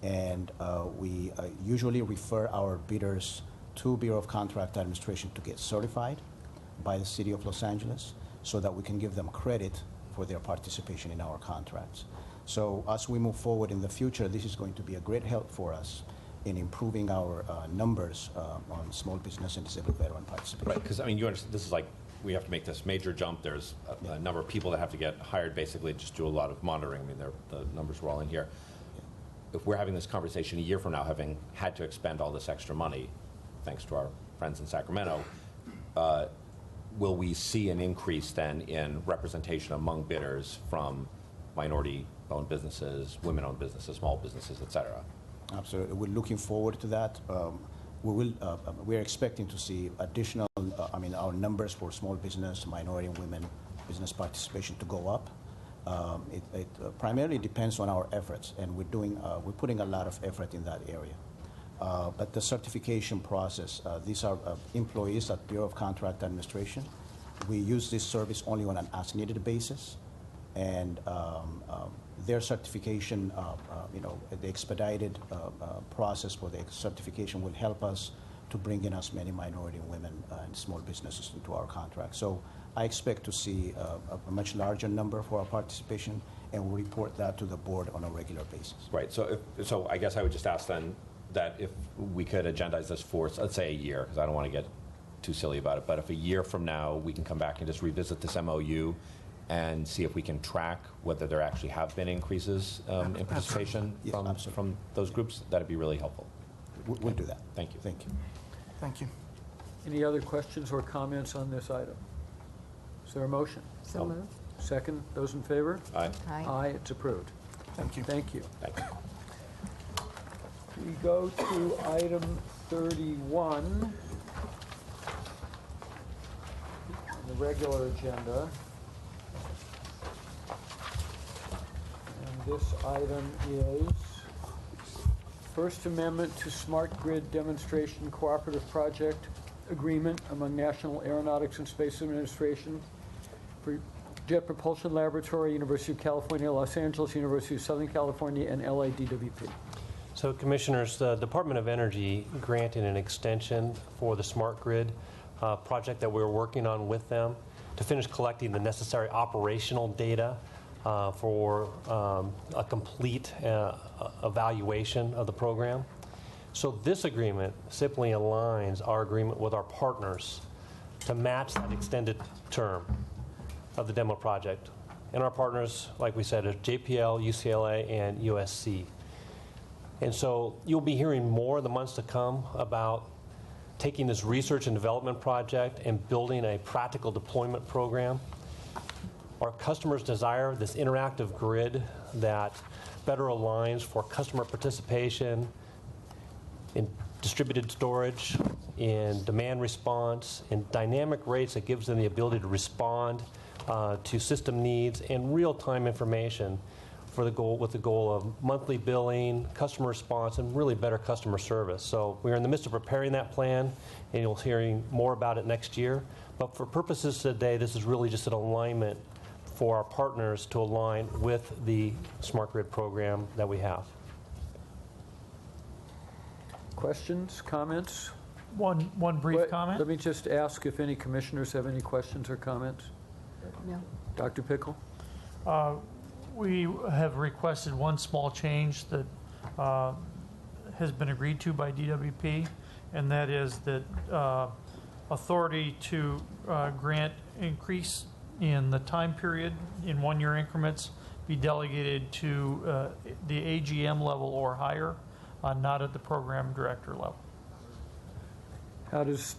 And we usually refer our bidders to Bureau of Contract Administration to get certified by the city of Los Angeles so that we can give them credit for their participation in our contracts. So as we move forward in the future, this is going to be a great help for us in improving our numbers on small business and disabled veteran participation. Right, because I mean, you understand, this is like, we have to make this major jump. There's a number of people that have to get hired, basically just do a lot of monitoring. I mean, the numbers were all in here. If we're having this conversation a year from now, having had to expend all this extra money, thanks to our friends in Sacramento, will we see an increase then in representation among bidders from minority-owned businesses, women-owned businesses, small businesses, et cetera? Absolutely. We're looking forward to that. We're expecting to see additional, our numbers for small business, minority and women business participation to go up. It primarily depends on our efforts, and we're putting a lot of effort in that area. But the certification process, these are employees at Bureau of Contract Administration. We use this service only on an as-needed basis, and their certification, the expedited process for the certification will help us to bring in as many minority and women and small businesses into our contract. So I expect to see a much larger number for our participation, and we'll report that to the board on a regular basis. Right. So I guess I would just ask then that if we could agendize this for, let's say, a year, because I don't want to get too silly about it, but if a year from now we can come back and just revisit this MOU and see if we can track whether there actually have been increases in participation from those groups, that'd be really helpful. We'll do that. Thank you. Thank you. Thank you. Any other questions or comments on this item? Is there a motion? So moved. Second, those in favor? Aye. Aye. Aye, it's approved. Thank you. Thank you. Thank you. We go to item 31 on the regular agenda. And this item is First Amendment to Smart Grid Demonstration Cooperative Project Agreement among National Aeronautics and Space Administration for Jet Propulsion Laboratory, University of California, Los Angeles, University of Southern California, and LA DWP. So, Commissioners, the Department of Energy granted an extension for the Smart Grid project that we're working on with them to finish collecting the necessary operational data for a complete evaluation of the program. So this agreement simply aligns our agreement with our partners to match that extended term of the demo project. And our partners, like we said, are JPL, UCLA, and USC. And so you'll be hearing more in the months to come about taking this research and development project and building a practical deployment program. Our customers desire this interactive grid that better aligns for customer participation in distributed storage, in demand response, in dynamic rates that gives them the ability to respond to system needs and real-time information with the goal of monthly billing, customer response, and really better customer service. So we're in the midst of preparing that plan, and you'll hearing more about it next year. But for purposes today, this is really just an alignment for our partners to align with the Smart Grid program that we have. Questions, comments? One brief comment. Let me just ask if any commissioners have any questions or comments. No. Dr. Pickle? we have requested one small change that has been agreed to by DWP, and that is that authority to grant increase in the time period in one-year increments be delegated to the AGM level or higher, not at the program director level. How does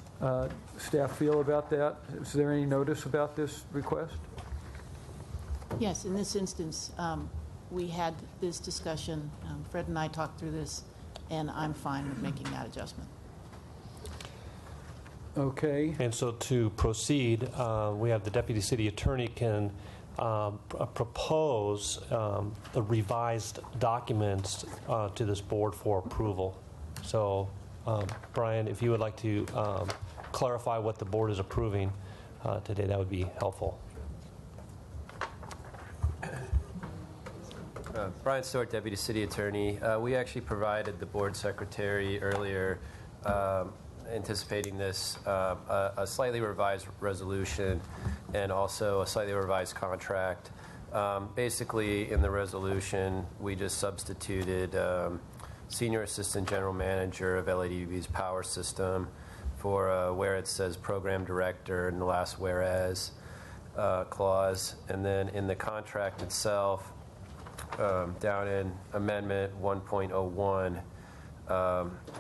staff feel about that? Is there any notice about this request? Yes, in this instance, we had this discussion. Fred and I talked through this, and I'm fine with making that adjustment. Okay. And so to proceed, we have the deputy city attorney can propose the revised documents to this board for approval. So, Brian, if you would like to clarify what the board is approving today, that would be helpful. Brian Stewart, Deputy City Attorney. We actually provided the board secretary earlier, anticipating this, a slightly revised resolution and also a slightly revised contract. Basically, in the resolution, we just substituted Senior Assistant General Manager of LADB's Power System for where it says Program Director in the last whereas clause. And then in the contract itself, down in Amendment 1.01,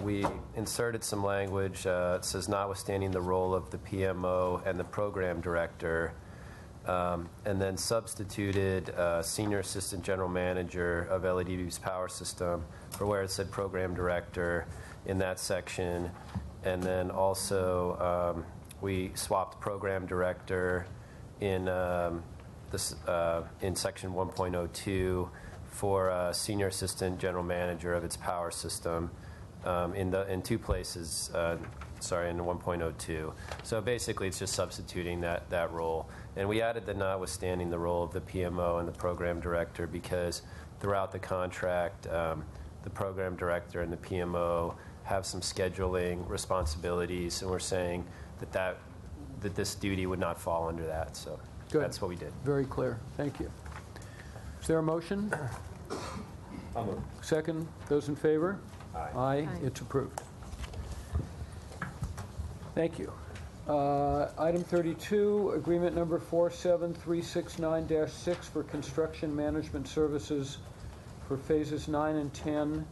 we inserted some language. It says, notwithstanding the role of the PMO and the Program Director, and then substituted Senior Assistant General Manager of LADB's Power System for where it said Program Director in that section. And then also we swapped Program Director in in section 1.02 for Senior Assistant General Manager of its Power System in two places. Sorry, in 1.02. So basically, it's just substituting that role. And we added the notwithstanding the role of the PMO and the Program Director because throughout the contract, the Program Director and the PMO have some scheduling responsibilities, and we're saying that this duty would not fall under that. So Good. That's what we did. Very clear. Thank you. Is there a motion? I'll move. Second. Those in favor? Aye. Aye. It's approved. Thank you. Item 32, agreement number 47369-6 for construction management services for phases 9 and 10,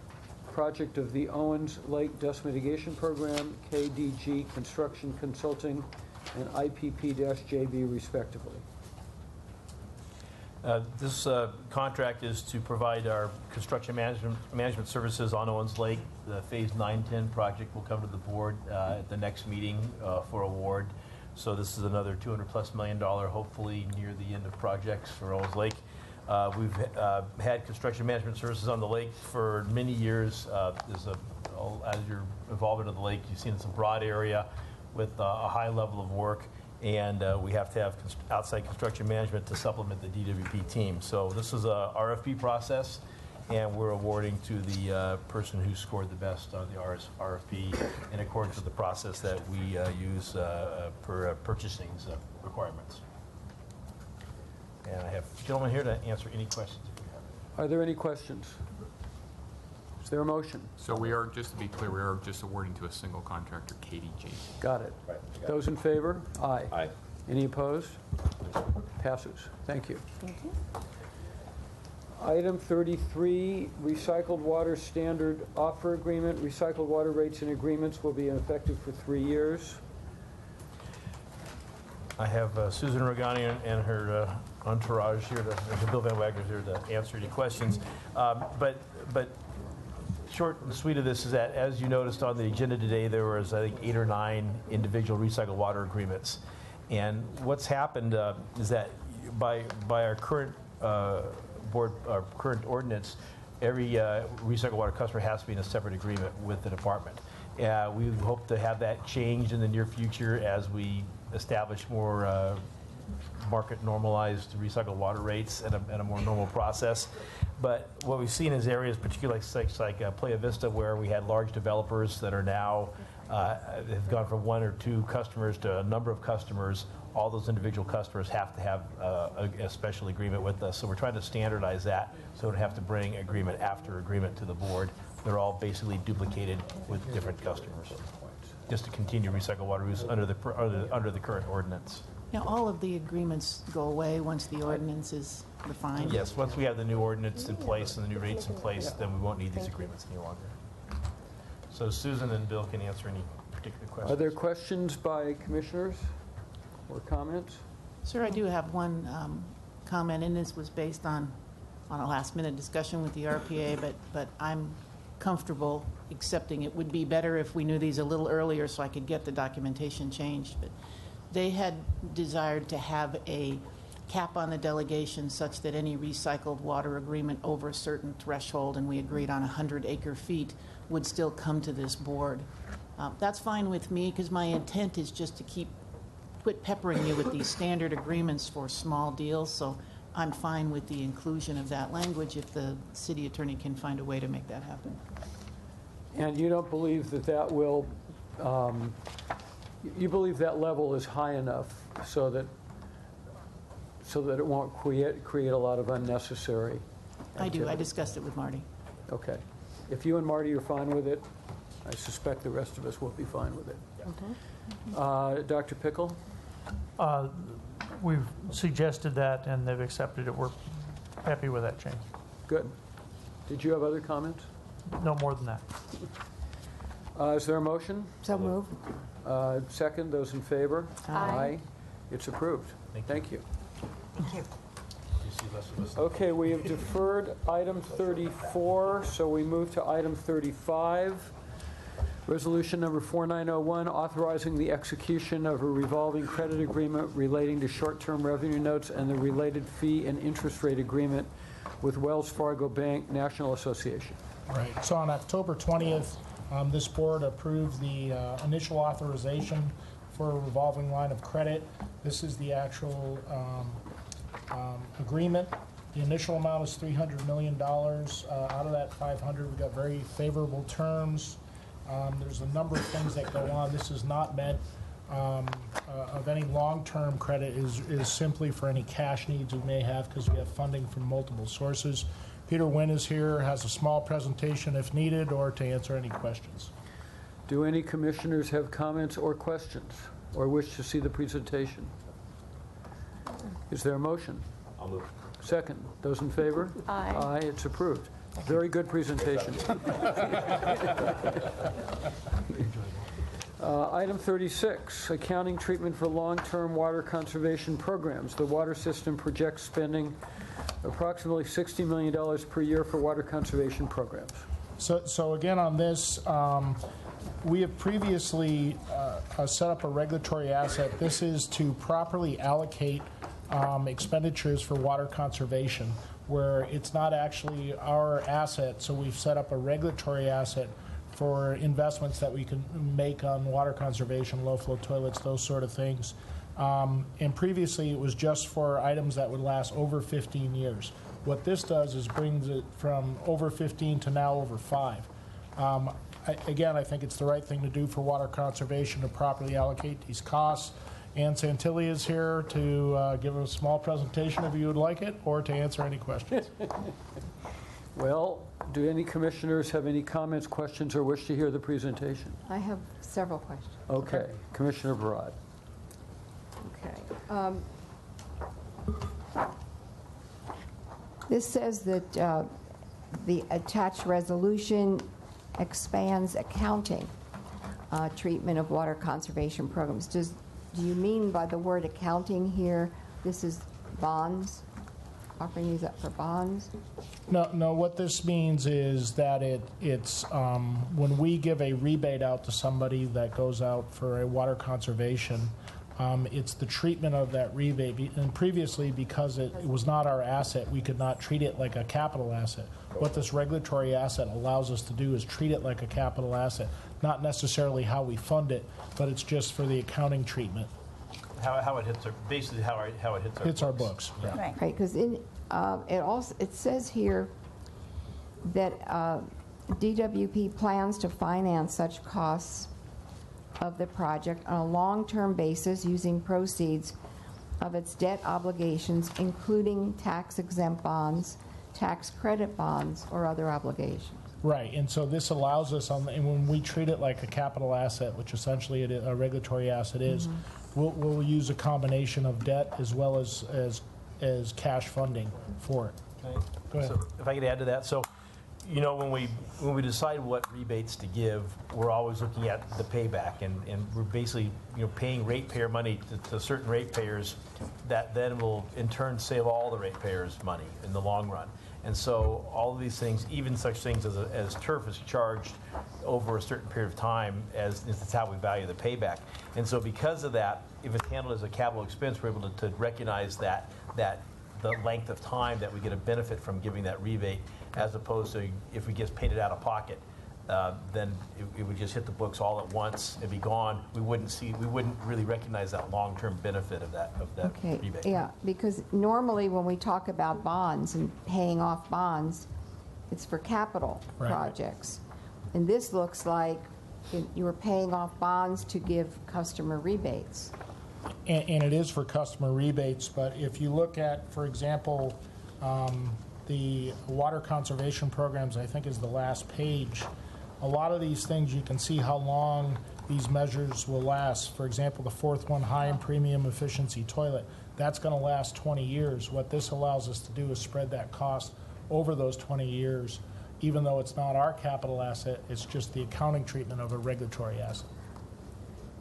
project of the Owens Lake Dust Mitigation Program, KDG Construction Consulting, and IPP-JB respectively. This contract is to provide our construction management services on Owens Lake. The Phase 910 project will come to the board at the next meeting for award. So this is another $200+ million, hopefully near the end of projects for Owens Lake. We've had construction management services on the lake for many years. As you're evolving into the lake, you've seen it's a broad area with a high level of work. And we have to have outside construction management to supplement the DWP team. So this is a RFP process, and we're awarding to the person who scored the best on the RFP in accordance with the process that we use per purchasing requirements. And I have gentlemen here to answer any questions if you have. Are there any questions? Is there a motion? So we are, just to be clear, we are just awarding to a single contractor, KDG. Got it. Right. Those in favor? Aye. Aye. Any opposed? Passes. Thank you. Thank you. Item 33, recycled water standard offer agreement. Recycled water rates and agreements will be effective for 3 years. I have Susan Regani and her entourage here, Bill Van Wagner's here to answer any questions. But short and sweet of this is that, as you noticed on the agenda today, there was, I think, 8 or 9 individual recycled water agreements. And what's happened is that by our current board, our current ordinance, every recycled water customer has to be in a separate agreement with the department. We hope to have that changed in the near future as we establish more market normalized recycled water rates and a more normal process. But what we've seen is areas, particularly like Playa Vista, where we had large developers that are now have gone from 1 or 2 customers to a number of customers, all those individual customers have to have a special agreement with us. So we're trying to standardize that so we don't have to bring agreement after agreement to the board. They're all basically duplicated with different customers, just to continue recycled water use under the current ordinance. Now, all of the agreements go away once the ordinance is refined? Yes, once we have the new ordinance in place and the new rates in place, then we won't need these agreements any longer. So Susan and Bill can answer any particular questions. Are there questions by commissioners or comments? Sir, I do have one comment, and this was based on a last-minute discussion with the RPA, but I'm comfortable accepting it would be better if we knew these a little earlier so I could get the documentation changed. But they had desired to have a cap on the delegation such that any recycled water agreement over a certain threshold, and we agreed on 100 acre-feet, would still come to this board. That's fine with me, because my intent is just to quit peppering you with these standard agreements for small deals, so I'm fine with the inclusion of that language if the city attorney can find a way to make that happen. And you don't believe that will, you believe that level is high enough so that it won't create a lot of unnecessary activity? I do. I discussed it with Marty. Okay. If you and Marty are fine with it, I suspect the rest of us will be fine with it. Dr. Pickle? We've suggested that, and they've accepted it. We're happy with that change. Good. Did you have other comments? No more than that. Is there a motion? So moved. Second, those in favor? Aye. It's approved. Thank you. Thank you. Okay, we have deferred item 34, so we move to item 35. Resolution number 4901, authorizing the execution of a revolving credit agreement relating to short-term revenue notes and the related fee and interest rate agreement with Wells Fargo Bank National Association. Right. So on October 20th, this board approved the initial authorization for a revolving line of credit. This is the actual agreement. The initial amount is $300 million. Out of that 500, we got very favorable terms. There's a number of things that go on. This is not meant of any long-term credit. Is simply for any cash needs we may have, because we have funding from multiple sources. Peter Wynn is here, has a small presentation if needed, or to answer any questions. Do any commissioners have comments or questions, or wish to see the presentation? Is there a motion? I'll move. Second. Those in favor? Aye. Aye, it's approved. Very good presentation. Item 36, accounting treatment for long-term water conservation programs. The water system projects spending approximately $60 million per year for water conservation programs. So again, on this, we have previously set up a regulatory asset. This is to properly allocate expenditures for water conservation, where it's not actually our asset, so we've set up a regulatory asset for investments that we can make on water conservation, low-flow toilets, those sort of things. And previously, it was just for items that would last over 15 years. What this does is brings it from over 15 to now over 5. Again, I think it's the right thing to do for water conservation to properly allocate these costs. Ann Santilli is here to give a small presentation if you would like it, or to answer any questions. Well, do any commissioners have any comments, questions, or wish to hear the presentation? I have several questions. Okay. Commissioner Barad. Okay. This says that the attached resolution expands accounting treatment of water conservation programs. Do you mean by the word accounting here, this is bonds? Offering these up for bonds? No, what this means is that it's when we give a rebate out to somebody that goes out for a water conservation, it's the treatment of that rebate. And previously, because it was not our asset, we could not treat it like a capital asset. What this regulatory asset allows us to do is treat it like a capital asset. Not necessarily how we fund it, but it's just for the accounting treatment. How it hits our, basically how it hits our books. Yeah. Right, because it says here that DWP plans to finance such costs of the project on a long-term basis using proceeds of its debt obligations, including tax-exempt bonds, tax credit bonds, or other obligations. Right, and so this allows us, and when we treat it like a capital asset, which essentially a regulatory asset is, we'll use a combination of debt as well as cash funding for it. Okay. Go ahead. So if I could add to that, so you know, when we decide what rebates to give, we're always looking at the payback, and we're basically, you know, paying ratepayer money to certain ratepayers that then will in turn save all the ratepayers money in the long run. And so all of these things, even such things as turf is charged over a certain period of time, as that's how we value the payback. And so because of that, if it's handled as a capital expense, we're able to recognize that the length of time that we get a benefit from giving that rebate, as opposed to if we just paid it out of pocket, then it would just hit the books all at once and be gone. We wouldn't really recognize that long-term benefit of that Okay, rebate. yeah, because normally when we talk about bonds and paying off bonds, it's for capital projects. And this looks like you were paying off bonds to give customer rebates. And it is for customer rebates, but if you look at, for example, the water conservation programs, I think is the last page, a lot of these things you can see how long these measures will last. For example, the fourth one, high and premium efficiency toilet, that's going to last 20 years. What this allows us to do is spread that cost over those 20 years, even though it's not our capital asset, it's just the accounting treatment of a regulatory asset.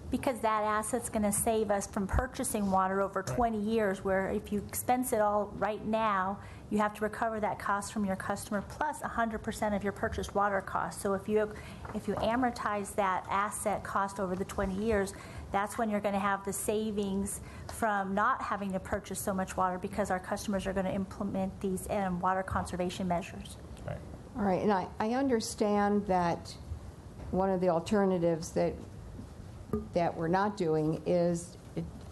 Because that asset's going to save us from purchasing water over 20 years, where if you expense it all right now, you have to recover that cost from your customer plus 100% of your purchased water cost. So if you amortize that asset cost over the 20 years, that's when you're going to have the savings from not having to purchase so much water, because our customers are going to implement these water conservation measures. Right. All right, and I understand that one of the alternatives that we're not doing is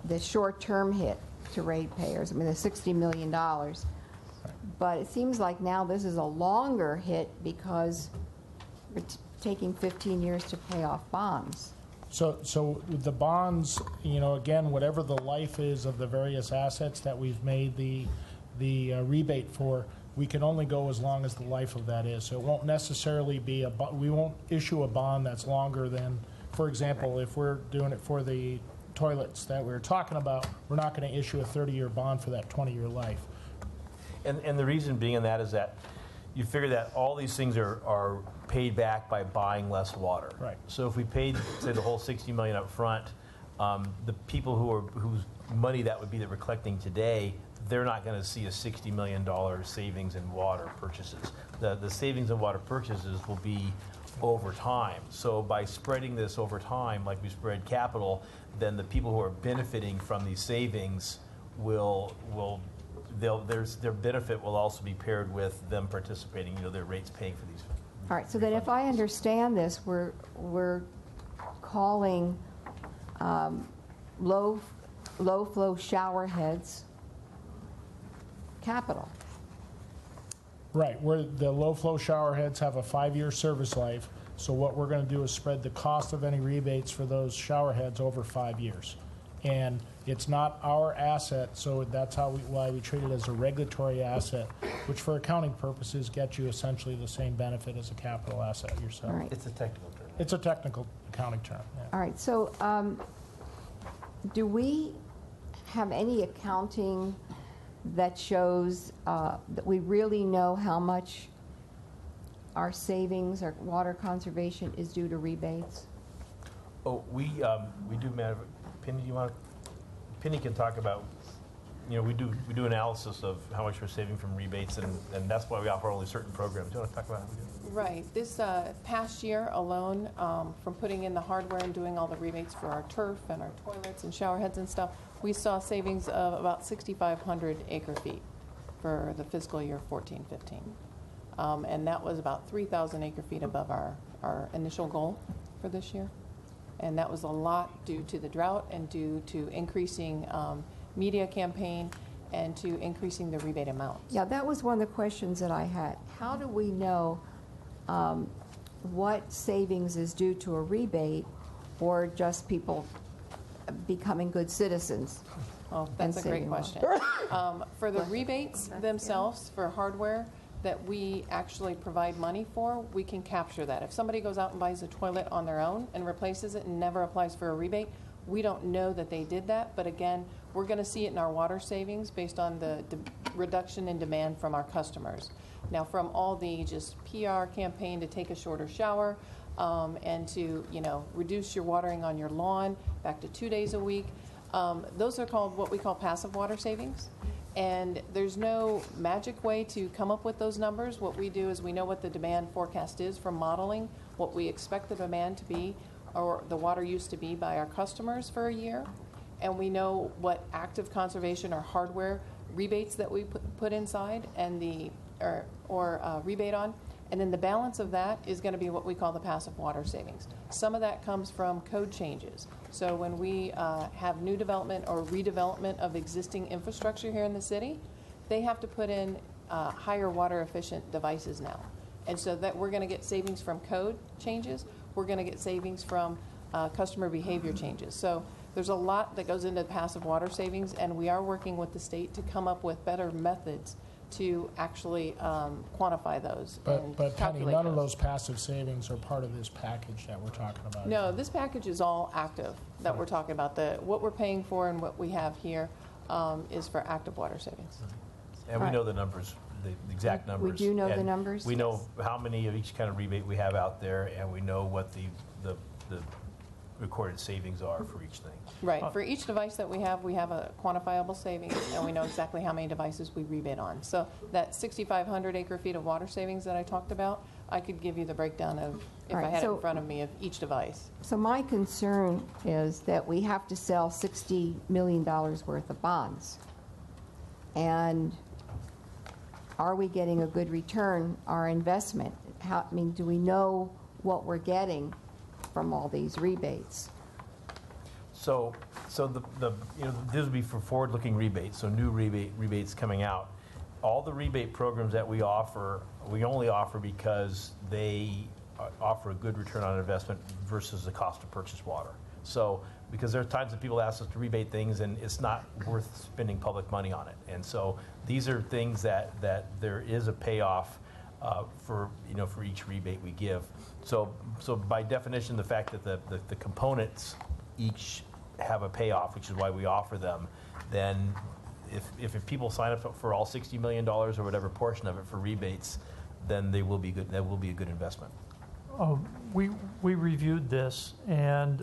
the short-term hit to ratepayers. I mean, the $60 million. But it seems like now this is a longer hit because we're taking 15 years to pay off bonds. So the bonds, you know, again, whatever the life is of the various assets that we've made the rebate for, we can only go as long as the life of that is. So it won't necessarily be we won't issue a bond that's longer than, for example, if we're doing it for the toilets that we were talking about, we're not going to issue a 30-year bond for that 20-year life. And the reason being in that is that you figure that all these things are paid back by buying less water. Right. So if we paid, say, the whole $60 million up front, the people whose money that would be that we're collecting today, they're not going to see a $60 million savings in water purchases. The savings in water purchases will be over time. So by spreading this over time, like we spread capital, then the people who are benefiting from these savings their benefit will also be paired with them participating, you know, their rates paying for these. All right, so then if I understand this, we're calling low flow shower heads capital. Right, where the low-flow shower heads have a 5-year service life, so what we're going to do is spread the cost of any rebates for those shower heads over 5 years. And it's not our asset, so that's why we treat it as a regulatory asset, which for accounting purposes gets you essentially the same benefit as a capital asset yourself. All right. It's a technical term. It's a technical accounting term. Yeah. All right, so do we have any accounting that shows that we really know how much our savings, our water conservation is due to rebates? Oh, we do. Penny, Penny can talk about. You know, we do analysis of how much we're saving from rebates, and that's why we offer only certain programs. Do you want to talk about how we do it? Right. This past year alone, from putting in the hardware and doing all the rebates for our turf and our toilets and shower heads and stuff, we saw savings of about 6,500 acre feet for the fiscal year 14-15. And that was about 3,000 acre feet above our initial goal for this year. And that was a lot due to the drought and due to increasing media campaign and to increasing the rebate amount. Yeah, that was one of the questions that I had. How do we know what savings is due to a rebate or just people becoming good citizens? Oh, that's a great saving question. For the rebates themselves for hardware that we actually provide money for, we can capture that. If somebody goes out and buys a toilet on their own and replaces it and never applies for a rebate, we don't know that they did that. But again, we're going to see it in our water savings based on the reduction in demand from our customers. Now, from all the just PR campaign to take a shorter shower and to reduce your watering on your lawn back to 2 days a week, those are called what we call passive water savings. And there's no magic way to come up with those numbers. What we do is we know what the demand forecast is from modeling, what we expect the demand to be or the water use to be by our customers for a year. And we know what active conservation or hardware rebates that we put inside and rebate on. And then the balance of that is going to be what we call the passive water savings. Some of that comes from code changes. So when we have new development or redevelopment of existing infrastructure here in the city, they have to put in higher water efficient devices now. And so that we're going to get savings from code changes. We're going to get savings from customer behavior changes. So there's a lot that goes into passive water savings, and we are working with the state to come up with better methods to actually quantify those. But Penny, none of those passive savings are part of this package that we're talking about. No, this package is all active that we're talking about. What we're paying for and what we have here is for active water savings. And we know the numbers, the exact numbers. We do know the and numbers? We know how many of each kind of rebate we have out there, and we know what the recorded savings are for each thing. Right. For each device that we have a quantifiable savings, and we know exactly how many devices we rebate on. So that 6,500 acre-feet of water savings that I talked about, I could give you the breakdown of, if I had it in front of me, of each device. So my concern is that we have to sell $60 million worth of bonds. And are we getting a good return, our investment? Do we know what we're getting from all these rebates? So this would be for forward-looking rebates, so new rebates coming out. All the rebate programs that we offer, we only offer because they offer a good return on investment versus the cost to purchase water. So, because there are times that people ask us to rebate things and it's not worth spending public money on it. And so these are things that there is a payoff for each rebate we give. So by definition, the fact that the components each have a payoff, which is why we offer them, then if people sign up for all $60 million or whatever portion of it for rebates, then they will be good. That will be a good investment. We reviewed this, and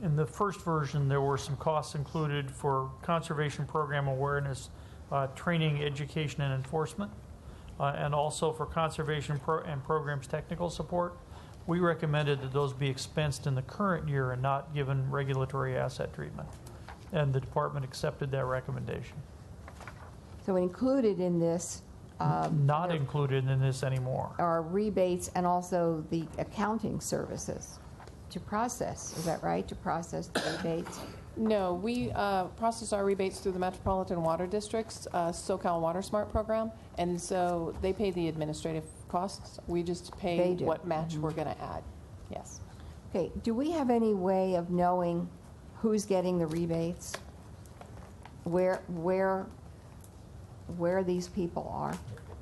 in the first version, there were some costs included for conservation program awareness, training, education, and enforcement, and also for conservation and programs technical support. We recommended that those be expensed in the current year and not given regulatory asset treatment, and the department accepted that recommendation. So included in this not included in this anymore are rebates and also the accounting services to process. Is that right? To process the rebates? No, we process our rebates through the Metropolitan Water District's SoCal Water Smart program, and so they pay the administrative costs. We just pay what match we're going to add. Yes. Okay. Do we have any way of knowing who's getting the rebates? Where these people are?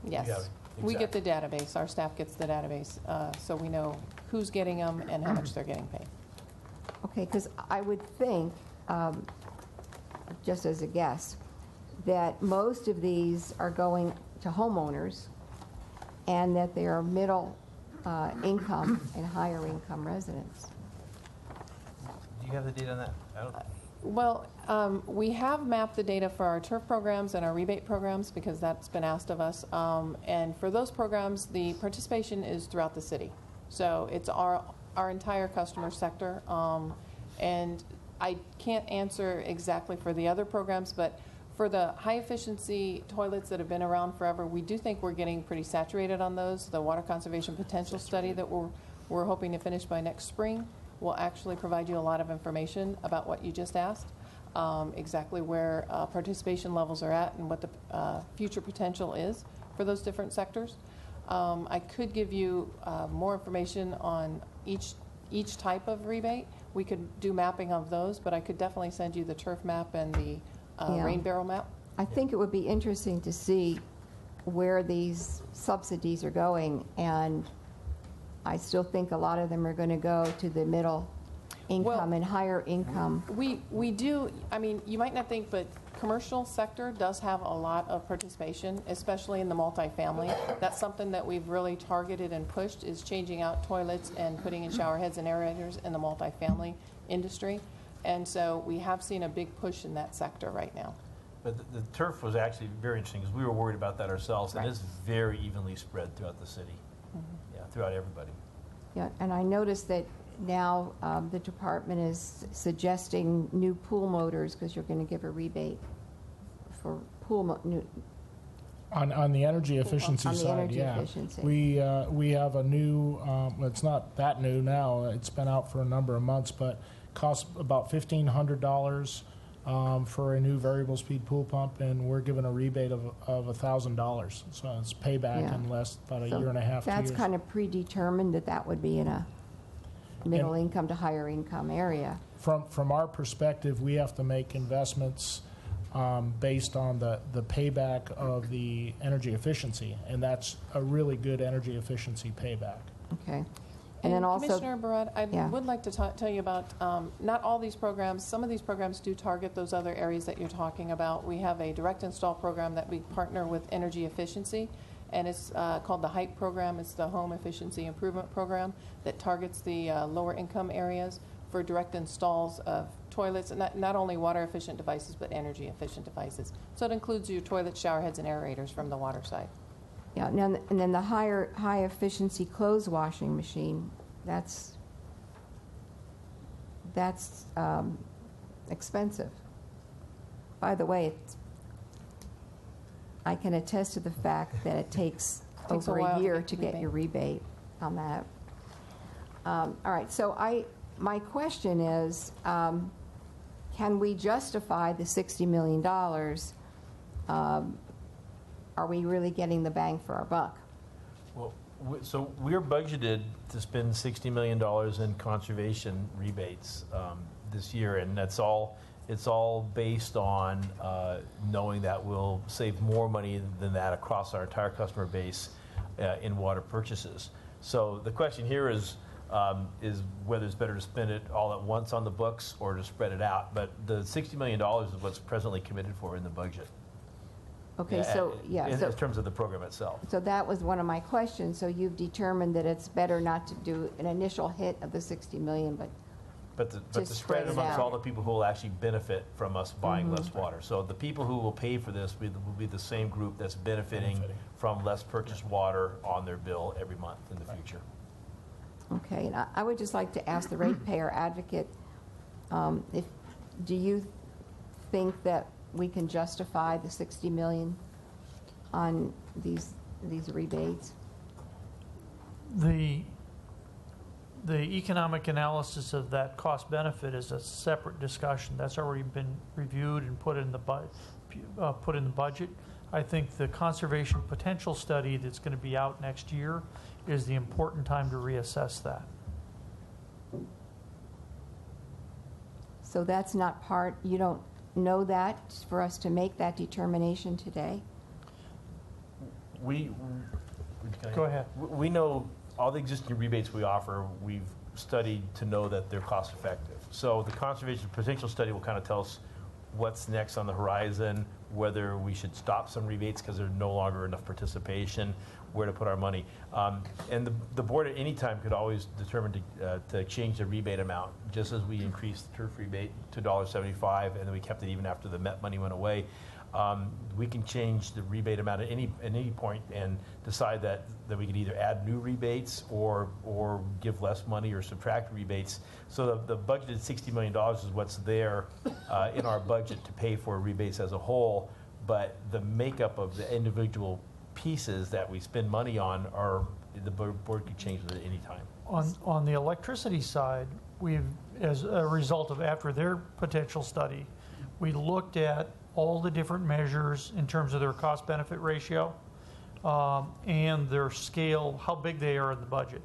Yes. We get the database. Our staff gets the database, so we know who's getting them and how much they're getting paid. Okay, because I would think, just as a guess, that most of these are going to homeowners and that they are middle income and higher income residents. Do you have the data on that? Well, we have mapped the data for our turf programs and our rebate programs because that's been asked of us. And for those programs, the participation is throughout the city. So it's our entire customer sector. And I can't answer exactly for the other programs, but for the high efficiency toilets that have been around forever, we do think we're getting pretty saturated on those. The water conservation potential study that we're hoping to finish by next spring will actually provide you a lot of information about what you just asked, exactly where participation levels are at and what the future potential is for those different sectors. I could give you more information on each each type of rebate. We could do mapping of those, but I could definitely send you the turf map and the Yeah. rain barrel map. I think it would be interesting to see where these subsidies are going, and I still think a lot of them are going to go to the middle income and higher income. We do, I mean, you might not think, but commercial sector does have a lot of participation, especially in the multifamily. That's something that we've really targeted and pushed, is changing out toilets and putting in shower heads and aerators in the multifamily industry. And so we have seen a big push in that sector right now. But the turf was actually very interesting because we were worried about that ourselves, and Right. it's very evenly spread throughout the city, yeah, throughout everybody. Yeah, and I noticed that now the department is suggesting new pool motors because you're going to give a rebate for new. On the energy efficiency On the side, energy yeah. efficiency. We have a new, well, it's not that new now, it's been out for a number of months, but costs about $1,500 for a new variable speed pool pump, and we're given a rebate of $1,000. So it's payback Yeah. in about a So year and a half, 2 years. That's kind of predetermined that would be in a middle income to higher income area. From our perspective, we have to make investments based on the payback of the energy efficiency, and that's a really good energy efficiency payback. Okay. And then also, Commissioner Barrett, I would like to tell you about, not all these programs, some of these programs do target those other areas that you're talking about. We have a direct install program that we partner with energy efficiency, and it's called the HYPE program. It's the Home Efficiency Improvement Program that targets the lower income areas for direct installs of toilets, and not only water efficient devices, but energy efficient devices. So it includes your toilets, shower heads, and aerators from the water side. yeah, and then the high efficiency clothes washing machine, that's expensive. By the way, I can attest to the fact that it takes Takes a over while a to year get to the get rebate. your rebate on that. All right, so my question is, can we justify the $60 million? Are we really getting the bang for our buck? Well, so we're budgeted to spend $60 million in conservation rebates this year, and it's all based on knowing that we'll save more money than that across our entire customer base in water purchases. So the question here is whether it's better to spend it all at once on the books or to spread it out. But the $60 million is what's presently committed for in the budget. Okay, in terms of the program itself. So that was one of my questions. So you've determined that it's better not to do an initial hit of the 60 million, But to spread it amongst all the people who will actually benefit from us buying less water. So the people who will pay for this will be the same group that's benefiting from less purchased water on their bill every month in the future. Okay, and I would just like to ask the ratepayer advocate, do you think that we can justify the 60 million on these rebates? The economic analysis of that cost benefit is a separate discussion. That's already been reviewed and put in the budget. I think the conservation potential study that's going to be out next year is the important time to reassess that. So that's not part, you don't know that for us to make that determination today? Go ahead. We know all the existing rebates we offer, we've studied to know that they're cost effective. So the conservation potential study will kind of tell us what's next on the horizon, whether we should stop some rebates because there's no longer enough participation, where to put our money. And the board at any time could always determine to change the rebate amount, just as we increased the turf rebate to $1.75, and then we kept it even after the MET money went away. We can change the rebate amount at any point and decide that we could either add new rebates or give less money or subtract rebates. So the budgeted $60 million is what's there in our budget to pay for rebates as a whole, but the makeup of the individual pieces that we spend money on the board could change at any time. On the electricity side, we've, as a result of after their potential study, we looked at all the different measures in terms of their cost-benefit ratio and their scale, how big they are in the budget.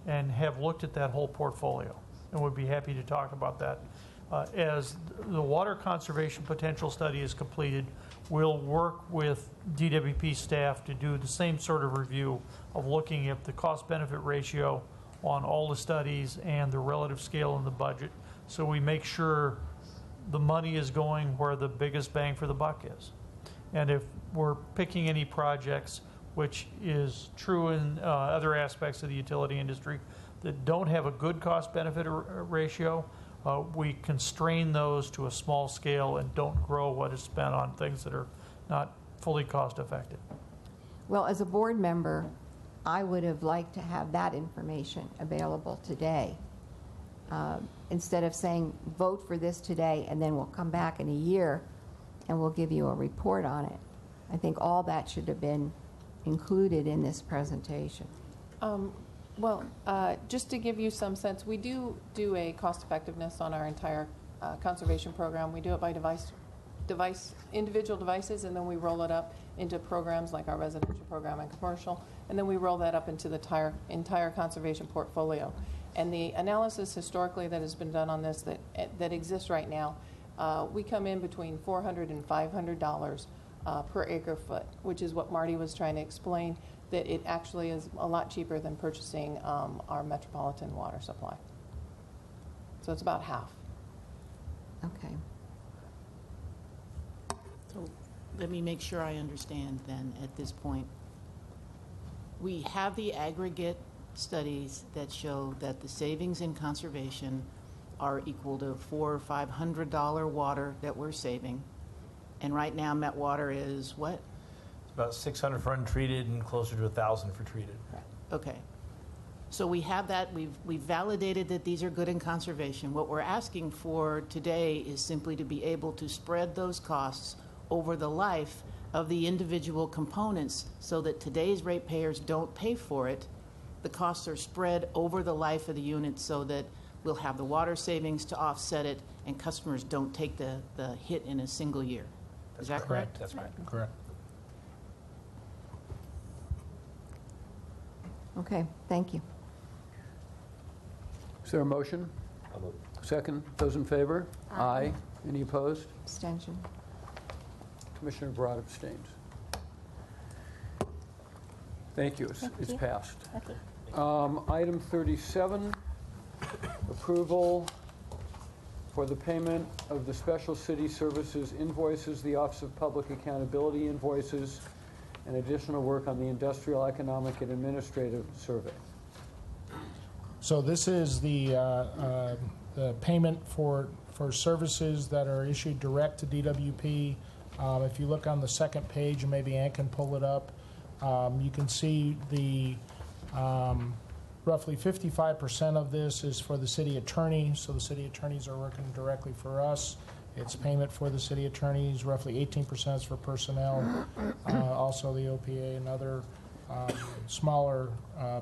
and have looked at that whole portfolio, and would be happy to talk about that. As the water conservation potential study is completed, we'll work with DWP staff to do the same sort of review of looking at the cost-benefit ratio on all the studies and the relative scale in the budget, so we make sure the money is going where the biggest bang for the buck is. And if we're picking any projects, which is true in other aspects of the utility industry, that don't have a good cost-benefit ratio, we constrain those to a small scale and don't grow what is spent on things that are not fully cost-effective. Well, as a board member, I would have liked to have that information available today. Instead of saying, vote for this today, and then we'll come back in a year and we'll give you a report on it. I think all that should have been included in this presentation. Just to give you some sense, we do a cost effectiveness on our entire conservation program. We do it by individual devices, and then we roll it up into programs like our residential program and commercial, and then we roll that up into the entire conservation portfolio. And the analysis historically that has been done on this that exists right now, we come in between $400 and $500 per acre foot, which is what Marty was trying to explain, that it actually is a lot cheaper than purchasing our metropolitan water supply. So it's about half. Okay. So let me make sure I understand then at this point. We have the aggregate studies that show that the savings in conservation are equal to $400 or $500 water that we're saving. And right now, Met Water is what? It's about 600 for untreated and closer to 1,000 for treated. Okay. So we have that. We've validated that these are good in conservation. What we're asking for today is simply to be able to spread those costs over the life of the individual components so that today's ratepayers don't pay for it. The costs are spread over the life of the unit so that we'll have the water savings to offset it and customers don't take the hit in a single year. Is that correct? That's correct. Correct. Okay, thank you. Is there a motion? Second. Those in favor? Aye. Any opposed? Abstention. Commissioner Broad abstains. Thank you. It's passed. Item 37, approval for the payment of the Special City Services invoices, the Office of Public Accountability invoices, and additional work on the Industrial, Economic, and Administrative Survey. So this is the payment for services that are issued direct to DWP. If you look on the second page, and maybe Ann can pull it up, you can see the roughly 55% of this is for the city attorney, so the city attorneys are working directly for us. It's payment for the city attorneys, roughly 18% is for personnel, also the OPA and other smaller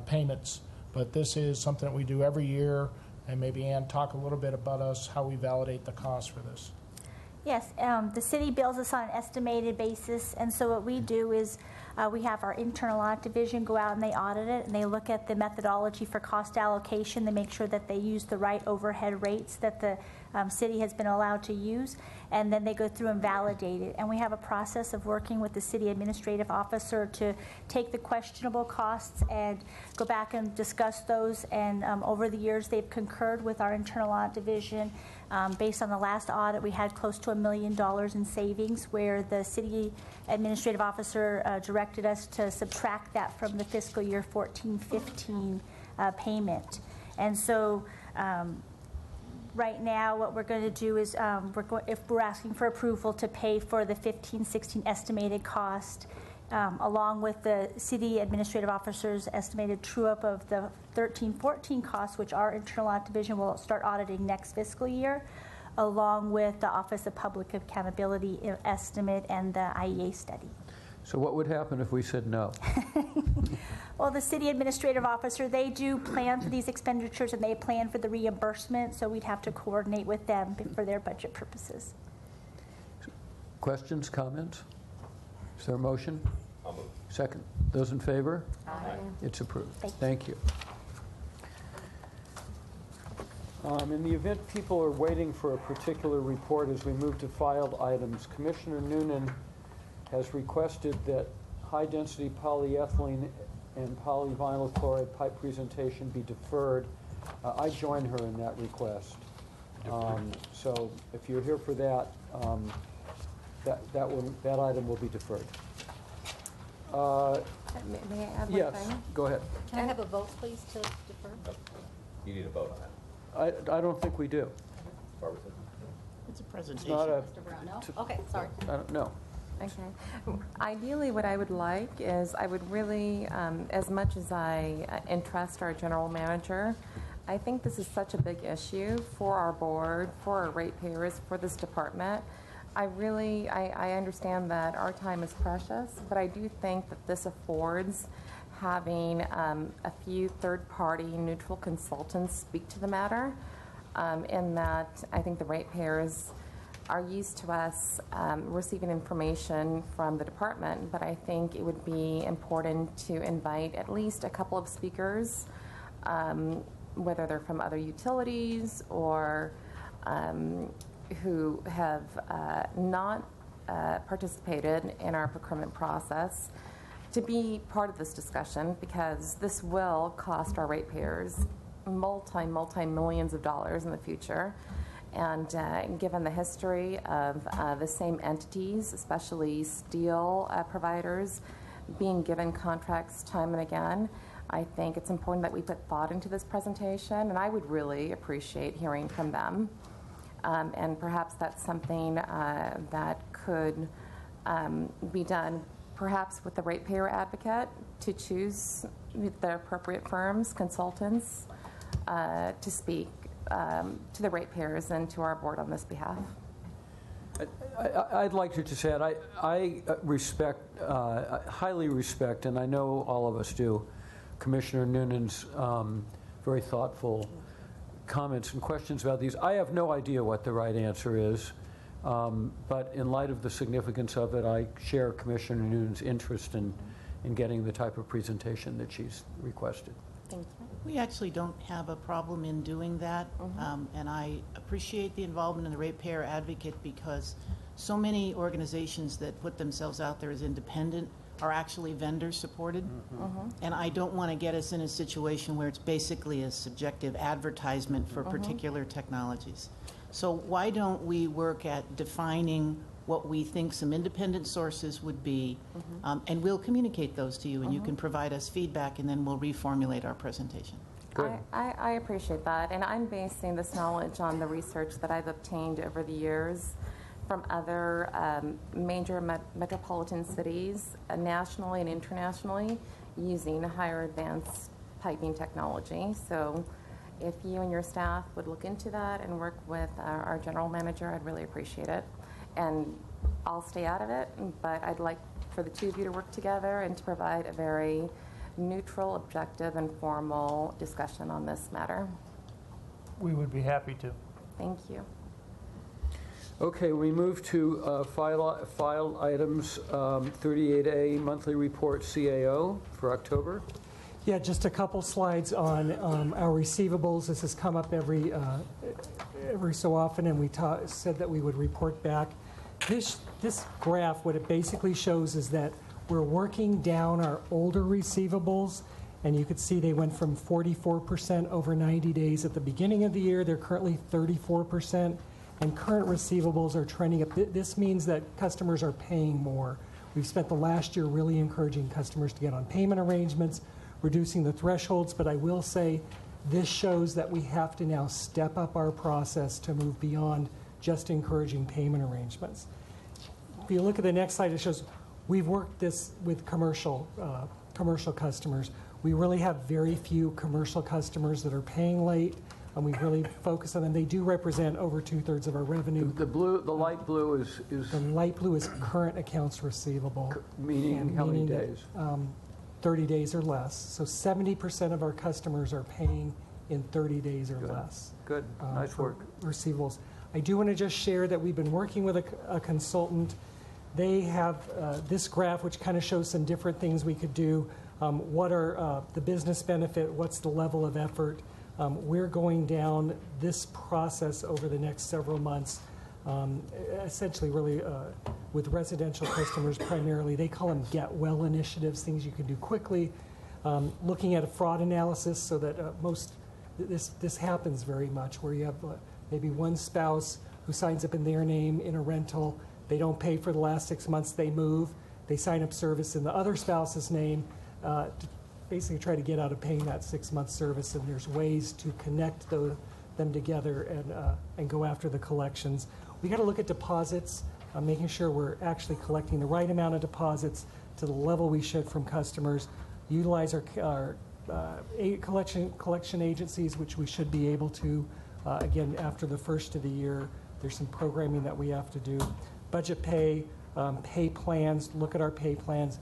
payments. But this is something that we do every year, and maybe Ann, talk a little bit about us, how we validate the cost for this. Yes, the city bills us on an estimated basis, and so what we do is we have our internal audit division go out and they audit it, and they look at the methodology for cost allocation. They make sure that they use the right overhead rates that the city has been allowed to use, and then they go through and validate it. And we have a process of working with the city administrative officer to take the questionable costs and go back and discuss those. And over the years, they've concurred with our internal audit division. Based on the last audit, we had close to $1 million in savings, where the city administrative officer directed us to subtract that from the fiscal year 14-15 payment. And so right now, what we're going to do is if we're asking for approval to pay for the 15-16 estimated cost, along with the city administrative officer's estimated true-up of the 13-14 costs, which our internal audit division will start auditing next fiscal year, along with the Office of Public Accountability estimate and the IEA study. So what would happen if we said no? Well, the city administrative officer, they do plan for these expenditures and they plan for the reimbursement, so we'd have to coordinate with them for their budget purposes. Questions, comments? Is there a motion? Second. Those in favor? Aye. It's approved. Thank you. In the event people are waiting for a particular report as we move to filed items, Commissioner Noonan has requested that high-density polyethylene and polyvinyl chloride pipe presentation be deferred. I join her in that request. So if you're here for that, that item will be deferred. May I add one Yes, thing? go ahead. Can I have a vote, please, to defer? You need a vote on that. I don't think we do. It's a It's presentation. not a, Mr. Brown, no? Okay, sorry. I don't know. Okay. Ideally, what I would like is I would really, as much as I entrust our general manager, I think this is such a big issue for our board, for our ratepayers, for this department. I understand that our time is precious, but I do think that this affords having a few third-party neutral consultants speak to the matter, in that I think the ratepayers are used to us receiving information from the department, but I think it would be important to invite at least a couple of speakers, whether they're from other utilities or who have not participated in our procurement process, to be part of this discussion, because this will cost our ratepayers multi-millions of dollars in the future. And given the history of the same entities, especially steel providers, being given contracts time and again, I think it's important that we put thought into this presentation, and I would really appreciate hearing from them. And perhaps that's something that could be done, perhaps with the ratepayer advocate, to choose the appropriate firms, consultants, to speak to the ratepayers and to our board on this behalf. I'd like to just add, I respect, highly respect, and I know all of us do, Commissioner Noonan's very thoughtful comments and questions about these. I have no idea what the right answer is, but in light of the significance of it, I share Commissioner Noonan's interest in getting the type of presentation that she's requested. Thank you. We actually don't have a problem in doing that, and I appreciate the involvement of the ratepayer advocate, because so many organizations that put themselves out there as independent are actually vendor supported. And I don't want to get us in a situation where it's basically a subjective advertisement for particular technologies. So why don't we work at defining what we think some independent sources would be, and we'll communicate those to you, and you can provide us feedback, and then we'll reformulate our presentation. I appreciate that, and I'm basing this knowledge on the research that I've obtained over the years from other major metropolitan cities, nationally and internationally, using higher advanced piping technology. So if you and your staff would look into that and work with our general manager, I'd really appreciate it. And I'll stay out of it, but I'd like for the two of you to work together and to provide a very neutral, objective, and formal discussion on this matter. We would be happy to. Thank you. Okay, we move to file items 38A, monthly report CAO for October. Yeah, just a couple slides on our receivables. This has come up every so often, and we said that we would report back. This graph, what it basically shows is that we're working down our older receivables, and you could see they went from 44% over 90 days at the beginning of the year. They're currently 34%, and current receivables are trending up. This means that customers are paying more. We've spent the last year really encouraging customers to get on payment arrangements, reducing the thresholds, but I will say this shows that we have to now step up our process to move beyond just encouraging payment arrangements. If you look at the next slide, it shows we've worked this with commercial customers. We really have very few commercial customers that are paying late, and we really focus on them. They do represent over 2/3 of our revenue. The light blue is the light blue is current accounts receivable. Meaning how many days? 30 days or less. So 70% of our customers are paying in 30 days or less. Good, nice work. Receivables. I do want to just share that we've been working with a consultant. They have this graph, which kind of shows some different things we could do. What are the business benefit? What's the level of effort? We're going down this process over the next several months, essentially really with residential customers primarily. They call them get well initiatives, things you can do quickly. Looking at a fraud analysis so that this happens very much where you have maybe one spouse who signs up in their name in a rental. They don't pay for the last 6 months, they move. They sign up service in the other spouse's name to basically try to get out of paying that 6-month service, and there's ways to connect them together and go after the collections. We got to look at deposits, making sure we're actually collecting the right amount of deposits to the level we should from customers. Utilize our collection agencies, which we should be able to. Again, after the first of the year, there's some programming that we have to do. Budget pay plans, look at our pay plans,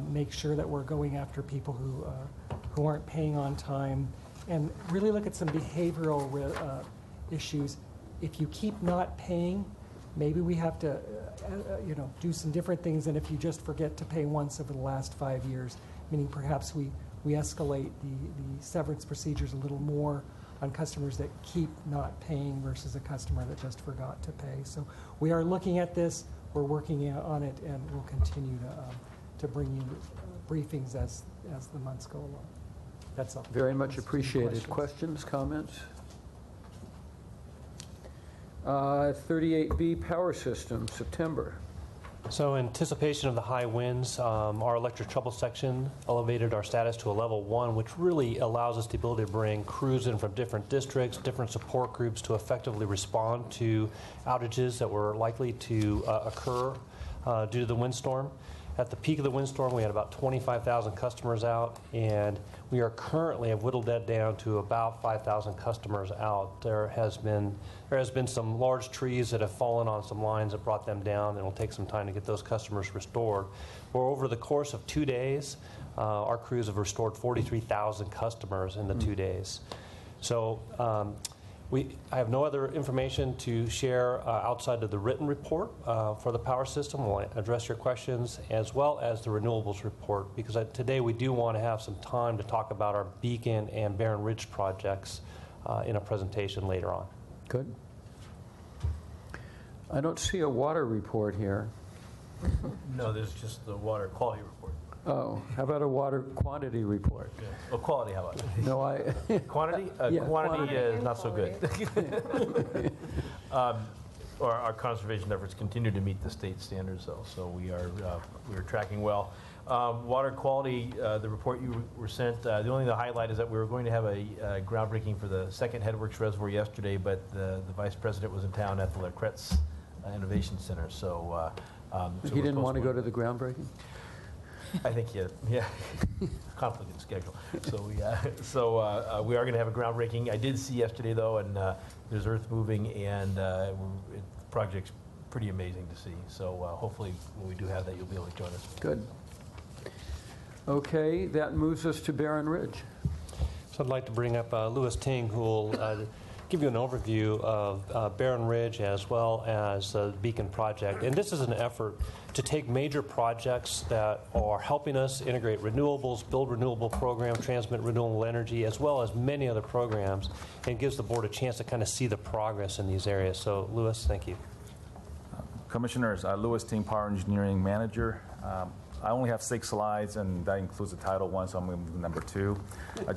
make sure that we're going after people who aren't paying on time, and really look at some behavioral issues. If you keep not paying, maybe we have to do some different things than if you just forget to pay once over the last 5 years, meaning perhaps we escalate the severance procedures a little more on customers that keep not paying versus a customer that just forgot to pay. So we are looking at this, we're working on it, and we'll continue to bring you briefings as the months go along. That's all. Very much appreciated. Questions, comments? 38B Power System, September. So in anticipation of the high winds, our electric trouble section elevated our status to a level 1, which really allows us the ability to bring crews in from different districts, different support groups to effectively respond to outages that were likely to occur due to the windstorm. At the peak of the windstorm, we had about 25,000 customers out, and we are currently have whittled that down to about 5,000 customers out. There has been some large trees that have fallen on some lines that brought them down, and it'll take some time to get those customers restored. Well, over the course of 2 days, our crews have restored 43,000 customers in the 2 days. So I have no other information to share outside of the written report for the power system. We'll address your questions as well as the renewables report, because today we do want to have some time to talk about our Beacon and Barron Ridge projects in a presentation later on. Good. I don't see a water report here. No, there's just the water quality report. Oh, how about a water quantity report? Yeah. Well, quality, how about it? No, Quantity? Yeah, Quantity is not so good. Our conservation efforts continue to meet the state standards, though, so we are tracking well. Water quality, the report you were sent, the only thing to highlight is that we were going to have a groundbreaking for the second Headworks Reservoir yesterday, but the Vice President was in town at the LaCretz Innovation Center, so he didn't want to go to the groundbreaking? I think conflict in schedule. So we are going to have a groundbreaking. I did see yesterday though, and there's earth moving, and the project's pretty amazing to see. So hopefully, when we do have that, you'll be able to join us. Good. Okay, that moves us to Barron Ridge. So I'd like to bring up Louis Ting, who will give you an overview of Barron Ridge as well as the Beacon project. And this is an effort to take major projects that are helping us integrate renewables, build renewable program, transmit renewable energy, as well as many other programs, and gives the board a chance to kind of see the progress in these areas. So, Louis, thank you. Commissioners, Louis Ting, Power Engineering Manager. I only have 6 slides, and that includes the title 1, so I'm going to move to number 2.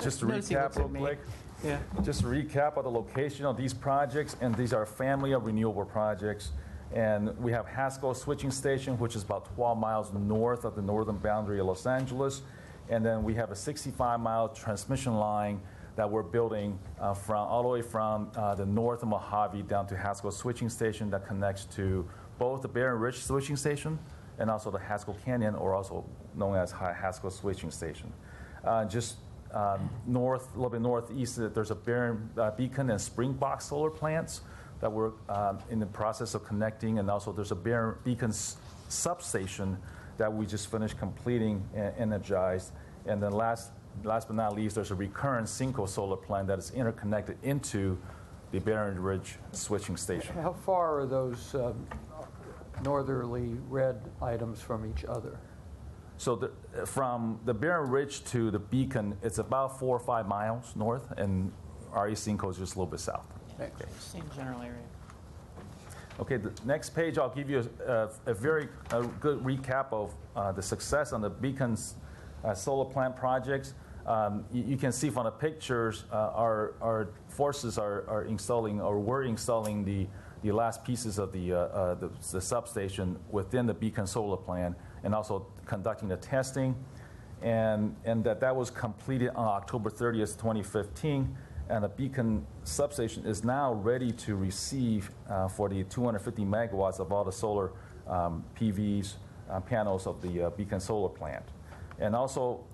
Just to recap real quick. Yeah. Just to recap of the location of these projects, and these are a family of renewable projects. And we have Haskell Switching Station, which is about 12 miles north of the northern boundary of Los Angeles. And then we have a 65-mile transmission line that we're building all the way from the north of Mojave down to Haskell Switching Station that connects to both the Barron Ridge Switching Station and also the Haskell Canyon, or also known as Haskell Switching Station. A little bit northeast, there's a Barron Beacon and Springbox solar plants that we're in the process of connecting, and also there's a Barron Beacon substation that we just finished completing and energized. And then last but not least, there's a recurrent Cinco solar plant that is interconnected into the Barron Ridge switching station. How far are those northerly red items from each other? So from the Barron Ridge to the Beacon, it's about 4 or 5 miles north, and RE Cinco is just a little bit south. Okay. Same general area. Okay, the next page, I'll give you a very good recap of the success on the Beacon's solar plant projects. You can see from the pictures, our forces are installing, or were installing the last pieces of the substation within the Beacon solar plant, and also conducting the testing. And that was completed on October 30th, 2015. And the Beacon substation is now ready to receive for the 250 megawatts of all the solar PVs panels of the Beacon solar plant. And also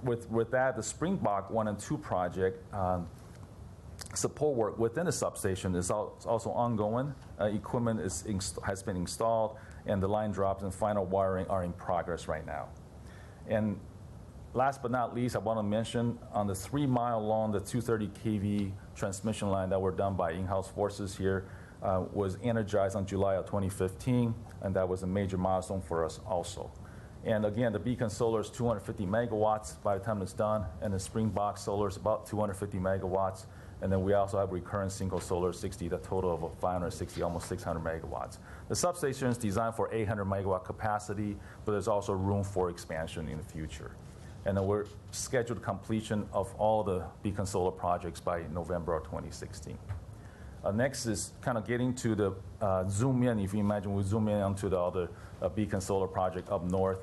with that, the Springbok 1 and 2 project support work within the substation is also ongoing. Equipment has been installed, and the line drops and final wiring are in progress right now. And last but not least, I want to mention on the 3-mile long, the 230 kV transmission line that were done by in-house forces here was energized on July of 2015, and that was a major milestone for us also. And again, the Beacon Solar is 250 megawatts by the time it's done, and the Springbok Solar is about 250 megawatts. And then we also have recurrent single solar 60, the total of 560, almost 600 megawatts. The substation is designed for 800 megawatt capacity, but there's also room for expansion in the future. And then we're scheduled completion of all the Beacon Solar projects by November of 2016. Next is kind of getting to the zoom in. If you imagine, we zoom in onto the other Beacon Solar project up north.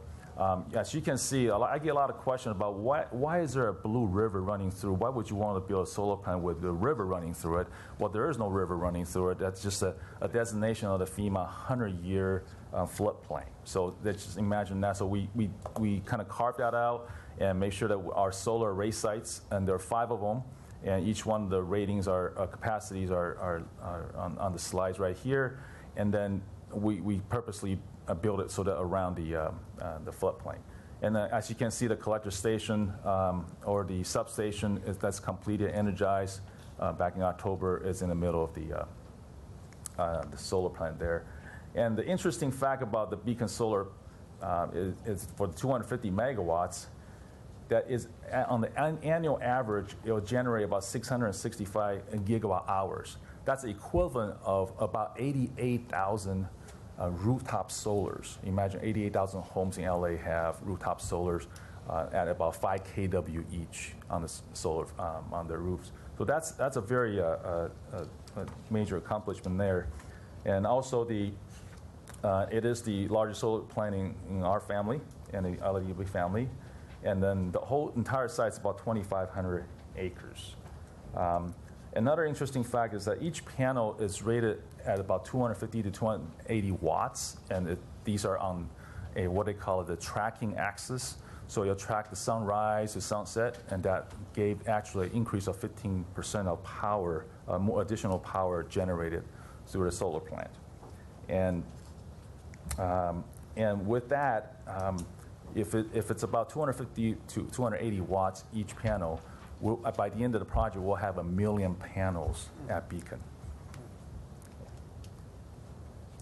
As you can see, I get a lot of questions about why is there a blue river running through? Why would you want to build a solar plant with the river running through it? Well, there is no river running through it. That's just a designation of the FEMA 100-year floodplain. So let's just imagine that. So we kind of carved that out and make sure that our solar array sites, and there are 5 of them, and each one of the ratings capacities are on the slides right here. And then we purposely build it so that around the floodplain. And as you can see, the collector station or the substation that's completed, energized back in October, is in the middle of the solar plant there. And the interesting fact about the Beacon Solar is for the 250 megawatts, that is on the annual average, it will generate about 665 gigawatt hours. That's the equivalent of about 88,000 rooftop solars. Imagine 88,000 homes in LA have rooftop solars at about 5 kW each on the solar on their roofs. So that's a very a major accomplishment there. And also it is the largest solar plant in our family and the LADB family. And then the whole entire site is about 2,500 acres. Another interesting fact is that each panel is rated at about 250 to 280 watts, and these are on what they call the tracking axis. So you'll track the sunrise, the sunset, and that gave actually an increase of 15% of power, more additional power generated through the solar plant. And with that, if it's about 250 to 280 watts each panel, by the end of the project, we'll have 1 million panels at Beacon.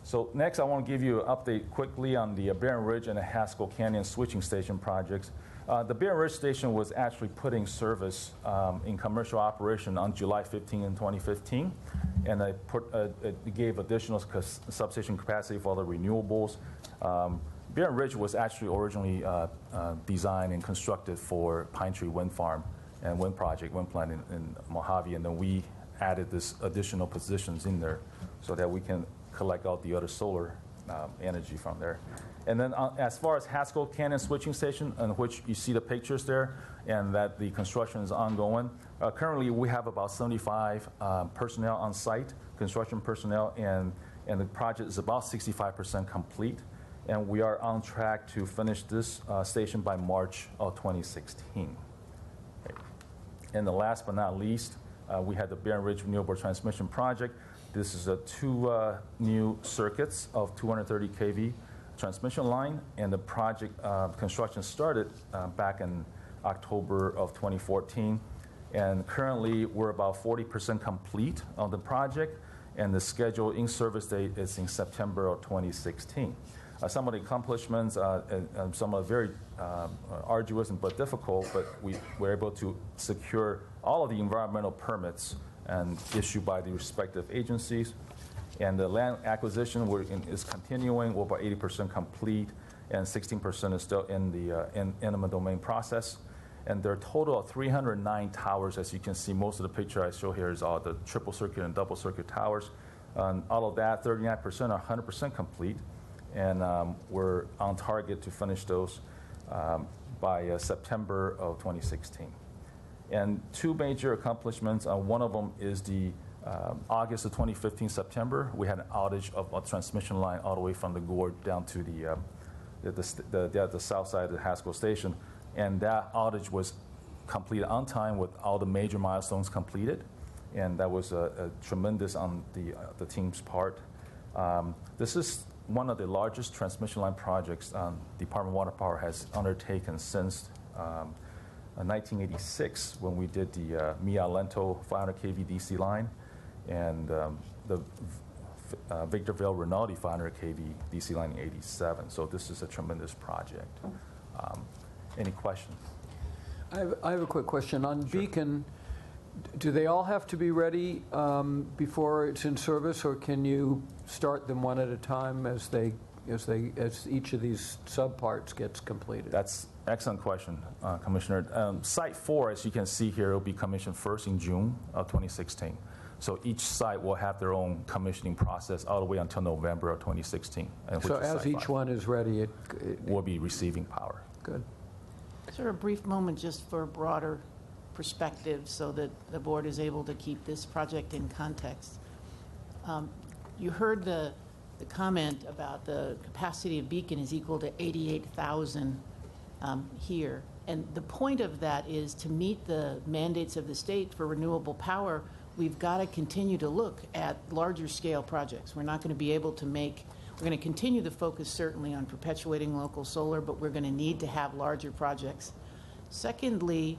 So next, I want to give you an update quickly on the Barron Ridge and the Haskell Canyon switching station projects. The Barron Ridge station was actually put in service in commercial operation on July 15 in 2015, and it gave additional substation capacity for the renewables. Barron Ridge was actually originally designed and constructed for Pine Tree Wind Farm and wind plant in Mojave, and then we added this additional positions in there so that we can collect out the other solar energy from there. And then as far as Haskell Canyon switching station, in which you see the pictures there, and that the construction is ongoing, currently we have about 75 personnel on site, construction personnel, and the project is about 65% complete. And we are on track to finish this station by March of 2016. Okay. And the last but not least, we had the Barron Ridge Renewable Transmission Project. This is 2 new circuits of 230 kV transmission line, and the project construction started back in October of 2014. And currently, we're about 40% complete on the project, and the scheduled in-service date is in September of 2016. Some of the accomplishments, some are very arduous but difficult, but we were able to secure all of the environmental permits and issued by the respective agencies. And the land acquisition is continuing. We're about 80% complete, and 16% is still in the eminent domain process. And there are a total of 309 towers. As you can see, most of the picture I show here is all the triple circuit and double circuit towers. All of that, 39% are 100% complete. And we're on target to finish those by September of 2016. And two major accomplishments. One of them is the August of 2015, September, we had an outage of a transmission line all the way from the gorge down to the south side of the Haskell Station. And that outage was completed on time with all the major milestones completed. And that was a tremendous on the team's part. This is one of the largest transmission line projects Department of Water Power has undertaken since 1986, when we did the Mia-Lento 500 kV DC line and the Victorville Rinaldi 500 kV DC line in 87. So this is a tremendous project. Any questions? I have a quick question. On Beacon, do they all have to be ready before it's in service, or can you start them one at a time as each of these subparts gets completed? That's an excellent question, Commissioner. Site 4, as you can see here, will be commissioned first in June of 2016. So each site will have their own commissioning process all the way until November of 2016. So as each one is ready, it will be receiving power. Good. Sort of a brief moment just for a broader perspective so that the board is able to keep this project in context. You heard the comment about the capacity of Beacon is equal to 88,000 here. And the point of that is to meet the mandates of the state for renewable power, we've got to continue to look at larger scale projects. We're not going to be able to we're going to continue to focus certainly on perpetuating local solar, but we're going to need to have larger projects. Secondly,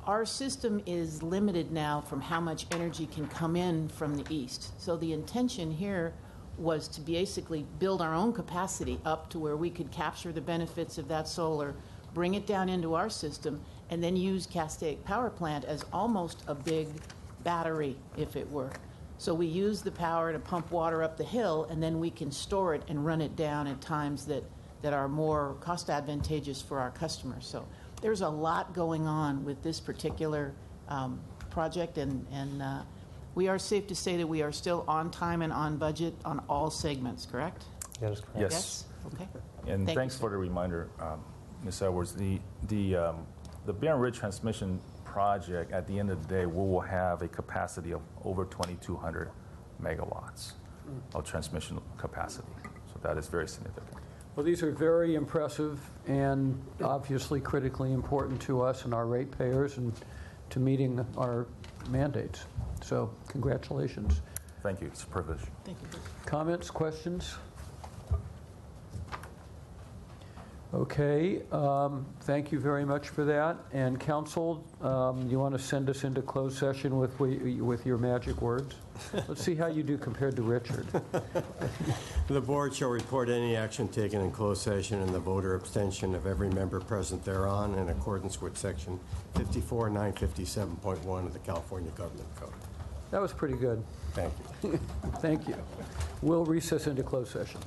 our system is limited now from how much energy can come in from the east. So the intention here was to basically build our own capacity up to where we could capture the benefits of that solar, bring it down into our system, and then use Castaic Power Plant as almost a big battery, if it were. So we use the power to pump water up the hill, and then we can store it and run it down at times that are more cost advantageous for our customers. So there's a lot going on with this particular project, and we are safe to say that we are still on time and on budget on all segments, correct? That is correct. Yes. Okay. And thanks for the reminder, Ms. Edwards. The Barron Ridge Transmission Project, at the end of the day, we will have a capacity of over 2,200 megawatts of transmission capacity. So that is very significant. Well, these are very impressive and obviously critically important to us and our ratepayers and to meeting our mandates. So congratulations. Thank you. It's a privilege. Thank you. Comments, questions? Okay, thank you very much for that. And counsel, you want to send us into closed session with your magic words? Let's see how you do compared to Richard. The board shall report any action taken in closed session and the vote or abstention of every member present thereon in accordance with section 54.957.1 of the California Government Code. That was pretty good. Thank you. Thank you. We'll recess into closed session.